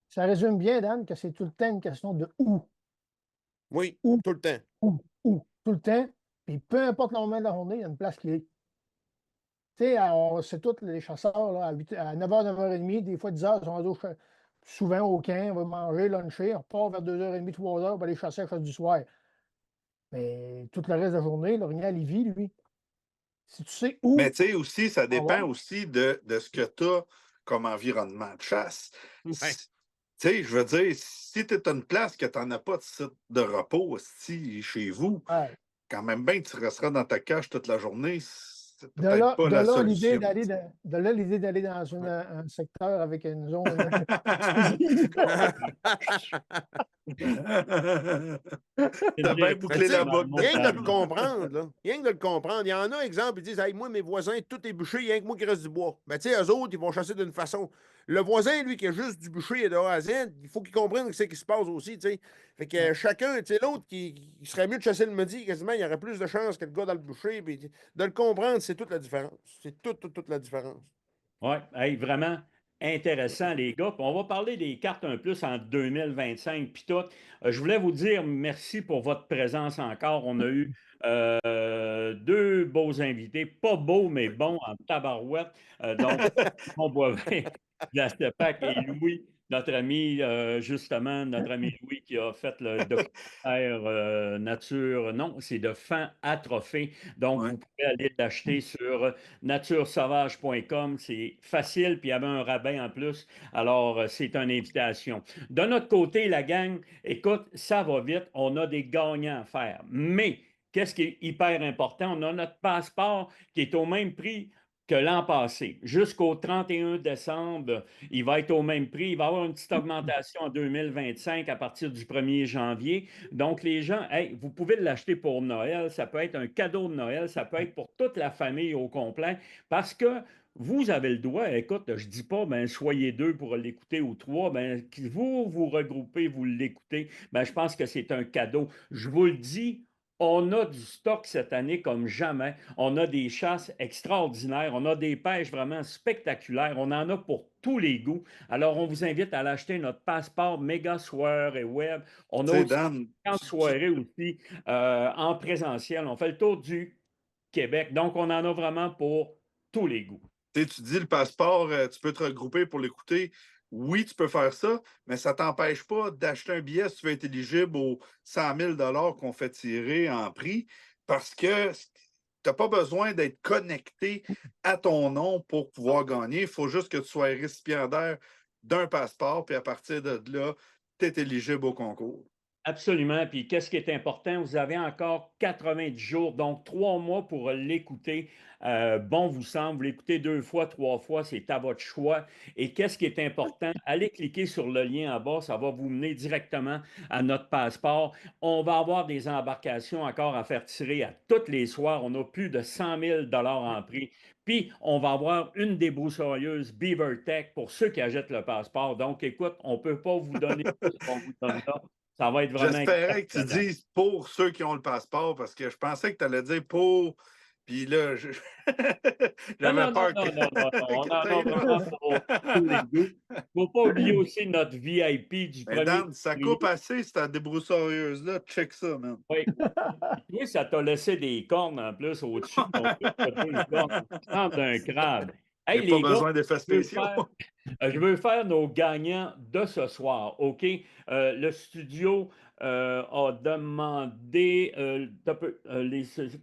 Ça résume bien, Dan, que c'est tout le temps une question de où. Oui, Où? tout le temps. Où? Tout le temps. Puis peu importe le moment de la journée, il y a une place qui est. Tu sais, on sait tous les chasseurs, là, à 9h, 9h30, des fois 10h, ils sont rendus souvent au camp, on va manger, luncher, on repart vers 2h30, 3h, on va aller chasser à la chasse du soir. Mais tout le reste de la journée, l'orignal, il vit, lui. Si tu sais où, Mais tu sais aussi, ça on va. dépend aussi de ce que tu as comme environnement de chasse. Ouais. Tu sais, je veux dire, si tu es à une place que tu n'en as pas de site de repos chez vous, Ouais. quand même bien que tu resteras dans ta cage toute la journée, c'est De peut-être là, pas de la là, l'idée solution. d'aller de là, l'idée d'aller dans un secteur avec une zone T'as bien bouclé la boucle. Rien que de le comprendre, là. Rien que de le comprendre. Il y en a, exemple, ils disent hey, moi, mes voisins, tout est bûché, rien que moi qui reste du bois. Ben, tu sais, eux autres, ils vont chasser d'une façon. Le voisin, lui, qui a juste du bûcher de A à Z, il faut qu'il comprenne ce qui se passe aussi, tu sais. Fait que chacun, tu sais, l'autre qui serait mieux de chasser le midi, quasiment, il y aurait plus de chances que le gars dans le bûcher. Puis, de le comprendre, c'est toute la différence. C'est toute la différence. oui, hey, vraiment intéressant, les gars. Puis on va parler des cartes un plus en 2025. Puis tout. Je voulais vous dire merci pour votre présence encore. On a eu deux beaux invités, pas beaux, mais bons en tabarouette. Donc, on Boivin de la CEPAC et Louis, notre ami, justement, notre ami Louis qui a fait le documentaire Nature. Non, c'est de fan atrophée. Donc, Ouais. vous pouvez aller l'acheter sur naturesauvage.com. C'est facile, puis il y avait un rabais en plus. Alors, c'est une invitation. De notre côté, la gang, écoute, ça va vite. On a des gagnants à faire. Mais, qu'est-ce qui est hyper important? On a notre passeport qui est au même prix que l'an passé. Jusqu'au 31 décembre, il va être au même prix. Il va y avoir une petite augmentation en 2025 à partir du 1er janvier. Donc, les gens, hey, vous pouvez l'acheter pour Noël. Ça peut être un cadeau de Noël. Ça peut être pour toute la famille au complet parce que vous avez le droit, écoute, je ne dis pas, ben, soyez 2 pour l'écouter ou 3, ben, vous vous regroupez, vous l'écoutez, ben, je pense que c'est un cadeau. Je vous le dis, on a du stock cette année comme jamais. On a des chasses extraordinaires, on a des pêches vraiment spectaculaires, on en a pour tous les goûts. Alors, on vous invite à l'acheter notre passeport méga soir et web. On a Tu sais, aussi Dan, en soirée aussi en présentiel. On fait le tour du Québec. Donc, on en a vraiment pour tous les goûts. tu dis le passeport, tu peux te regrouper pour l'écouter. Oui, tu peux faire ça, mais ça ne t'empêche pas d'acheter un billet si tu veux être éligible aux 100 000 qu'on fait tirer en prix parce que tu n'as pas besoin d'être connecté à ton nom pour pouvoir gagner. Il faut juste que tu sois récipiendaire d'un passeport, puis à partir de là, tu es éligible au concours. Absolument. Puis qu'est-ce qui est important? Vous avez encore 90 jours, donc 3 mois pour l'écouter. Bon vous semble, vous l'écoutez 2 fois, 3 fois, c'est à votre choix. Et qu'est-ce qui est important? Allez cliquer sur le lien en bas, ça va vous mener directement à notre passeport. On va avoir des embarcations encore à faire tirer à tous les soirs. On a plus de 100 000 en prix. Puis, on va avoir une débroussailleuse BeaverTech pour ceux qui achètent le passeport. Donc, écoute, on ne peut pas vous donner plus qu'on vous donne là. Ça va être vraiment J'espérais que tu exceptionnel. dises pour ceux qui ont le passeport parce que je pensais que tu allais dire pour. Puis là, Non, j'avais non, non, peur non, non, non, non. On que en a t'ailles là. vraiment pour tous les goûts. Il ne faut pas oublier aussi notre VIP du Mais 1er Dan, ça coupe février. assez cette débroussailleuse-là. Check ça, man. Oui. Oui, ça t'a laissé des cornes en plus au-dessus de ton truc. T'as deux cornes. Tu ressembles d'un crabe. Il n'y Hey, a pas les gars, besoin d'effets je veux spéciaux. faire, je veux faire nos gagnants de ce soir, OK? Le studio a demandé...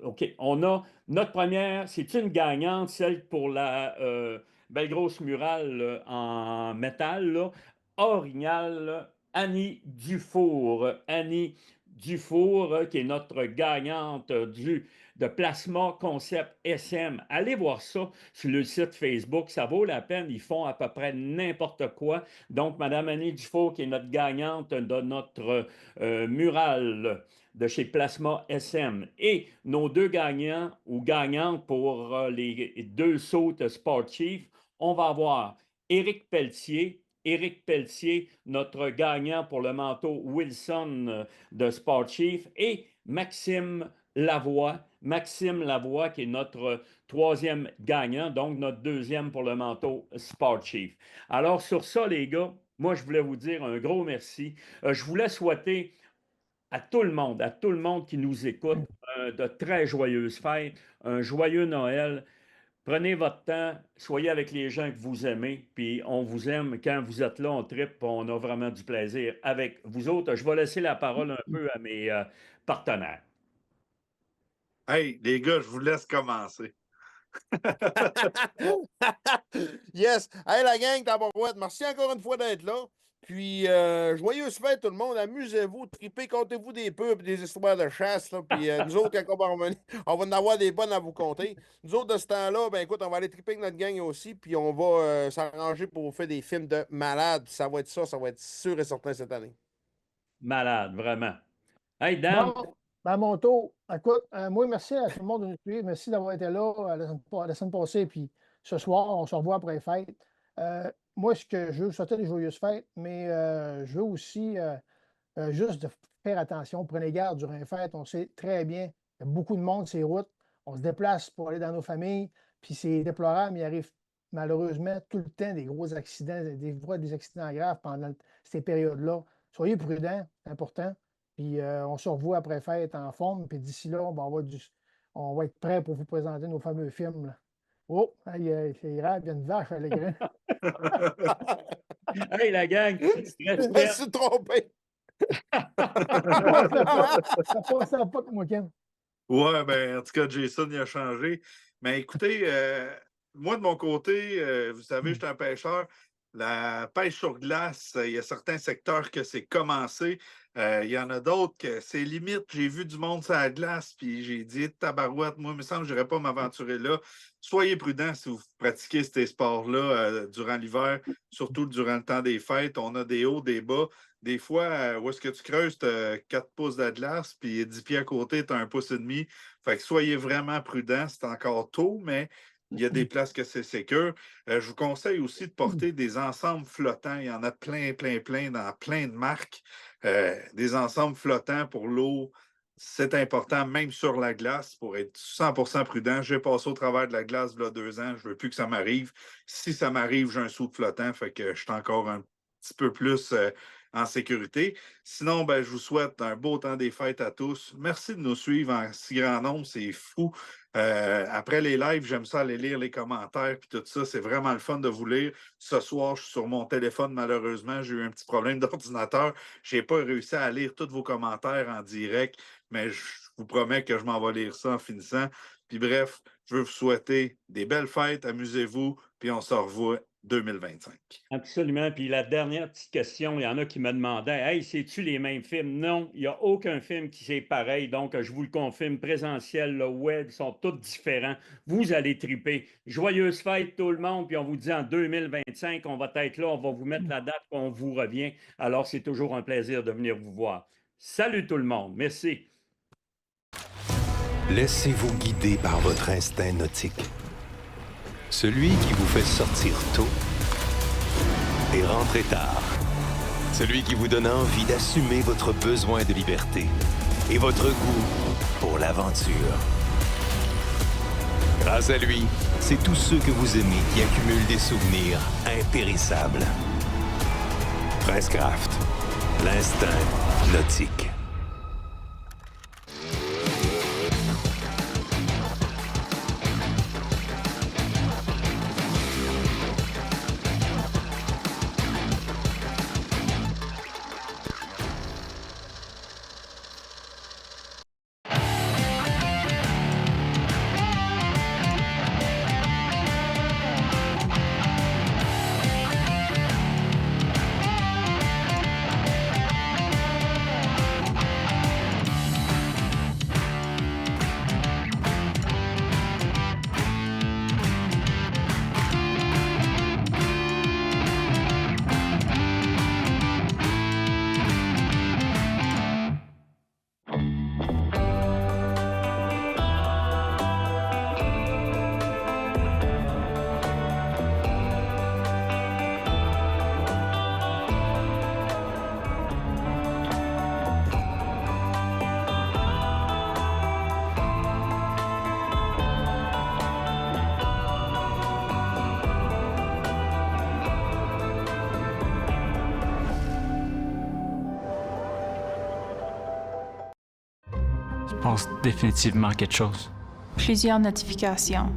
OK, on a notre première, c'est une gagnante, celle pour la belle grosse murale en métal, là, originale, là, Annie Dufour. Annie Dufour, qui est notre gagnante de Plasma Concept SM. Allez voir ça sur le site Facebook, ça vaut la peine, ils font à peu près n'importe quoi. Donc, Madame Annie Dufour, qui est notre gagnante de notre mural de chez Plasma SM. Et nos deux gagnants ou gagnantes pour les deux sautes Sport Chief, on va avoir Éric Pelletier. Éric Pelletier, notre gagnant pour le manteau Wilson de Sport Chief, et Maxime Lavoie. Maxime Lavoie, qui est notre troisième gagnant, donc notre deuxième pour le manteau Sport Chief. Alors, sur ça, les gars, moi, je voulais vous dire un gros merci. Je voulais souhaiter à tout le monde qui nous écoute, de très joyeuses fêtes, un joyeux Noël. Prenez votre temps, soyez avec les gens que vous aimez, puis on vous aime. Quand vous êtes là, on tripe, on a vraiment du plaisir avec vous autres. Je vais laisser la parole un peu à mes partenaires. Hey, les gars, je vous laisse commencer. Yes! Hey, la gang, tabarouette, merci encore une fois d'être là. Puis, joyeuse fête, tout le monde. Amusez-vous, tripez, comptez-vous des pubs, des histoires de chasse. Là. Puis, nous autres, quand on va revenir, on va en avoir des bonnes à vous compter. Nous autres, de ce temps-là, ben écoute, on va aller triper avec notre gang aussi. Puis, on va s'arranger pour vous faire des films de malades. Ça va être ça va être sûr et certain cette année. Malade, vraiment. Hey, Dan, Bon, à mon tour, écoute, moi, merci à tout le monde de nous suivre. Merci d'avoir été là la semaine passée. Puis ce soir, on se revoit après les fêtes. Moi, ce que je veux, souhaiter des joyeuses fêtes, mais je veux aussi juste de faire attention. Prenez garde durant les fêtes. On sait très bien, il y a beaucoup de monde sur les routes. On se déplace pour aller dans nos familles. Puis c'est déplorable, mais il arrive malheureusement tout le temps des gros accidents, des fois des accidents graves pendant ces périodes-là. Soyez prudents, c'est important. Puis on se revoit après fête en forme. Puis d'ici là, on va être prêt pour vous présenter nos fameux films. Là. Oh, c'est grave, il y a une vache à l'écran. hey, la gang, Je me suis trompé. Ça passe à pas que moi, Ken. Ouais, ben, en tout cas, Jason, il a changé. Mais écoutez, moi, de mon côté, vous savez, je suis un pêcheur. La pêche sur glace, il y a certains secteurs que c'est commencé. Il y en a d'autres que c'est limite. J'ai vu du monde sur la glace, puis j'ai dit, tabarouette, moi, il me semble que je n'irais pas m'aventurer là. Soyez prudents si vous pratiquez ces sports-là durant l'hiver, surtout durant le temps des fêtes. On a des hauts, des bas. Des fois, où est-ce que tu creuses, tu as 4 pouces de glace, puis 10 pieds à côté, tu as 1,5 pouce. Fait que soyez vraiment prudents. C'est encore tôt, mais Il y a des places que c'est sécure. Je vous conseille aussi de porter des ensembles flottants. Il y en a plein dans plein de marques. Des ensembles flottants pour l'eau, c'est important, même sur la glace, pour être 100% prudent. J'ai passé au travers de la glace il y a 2 ans. Je ne veux plus que ça m'arrive. Si ça m'arrive, j'ai un soude flottant, fait que je suis encore un petit peu plus en sécurité. Sinon, je vous souhaite un beau temps des fêtes à tous. Merci de nous suivre en si grand nombre, c'est fou. Après les lives, j'aime ça aller lire les commentaires et tout ça. C'est vraiment le fun de vous lire. Ce soir, je suis sur mon téléphone, malheureusement. J'ai eu un petit problème d'ordinateur. Je n'ai pas réussi à lire tous vos commentaires en direct, mais je vous promets que je m'en vais lire ça en finissant. Puis bref, je veux vous souhaiter des belles fêtes, amusez-vous, puis on se revoit 2025. Absolument. Puis la dernière petite question, il y en a qui me demandaient, hey, c'est-tu les mêmes films? Non, il n'y a aucun film qui est pareil. Donc, je vous le confirme, présentiel, le web, ils sont tous différents. Vous allez triper. Joyeuses fêtes tout le monde. Puis on vous dit en 2025, on va être là, on va vous mettre la date, on vous revient. Alors, c'est toujours un plaisir de venir vous voir. Salut tout le monde. Merci. Laissez-vous guider par votre instinct nautique. Celui qui vous fait sortir tôt et rentrer tard. Celui qui vous donne envie d'assumer votre besoin de liberté et votre goût pour l'aventure. Grâce à lui, c'est tous ceux que vous aimez qui accumulent des souvenirs impérissables. Princecraft, l'instinct nautique. Je pense définitivement à quelque chose. Plusieurs notifications.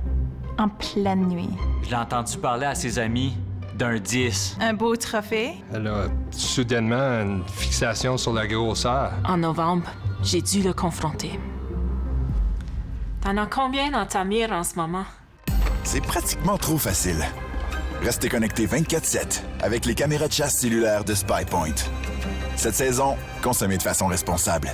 En pleine nuit. Je l'ai entendu parler à ses amis d'un 10. Un beau trophée. Elle a soudainement une fixation sur la grosseur. En novembre, j'ai dû le confronter. T'en as combien dans ta mire en ce moment? C'est pratiquement trop facile. Restez connectés 24/7 avec les caméras de chasse cellulaires de SpyPoint. Cette saison, consommez de façon responsable.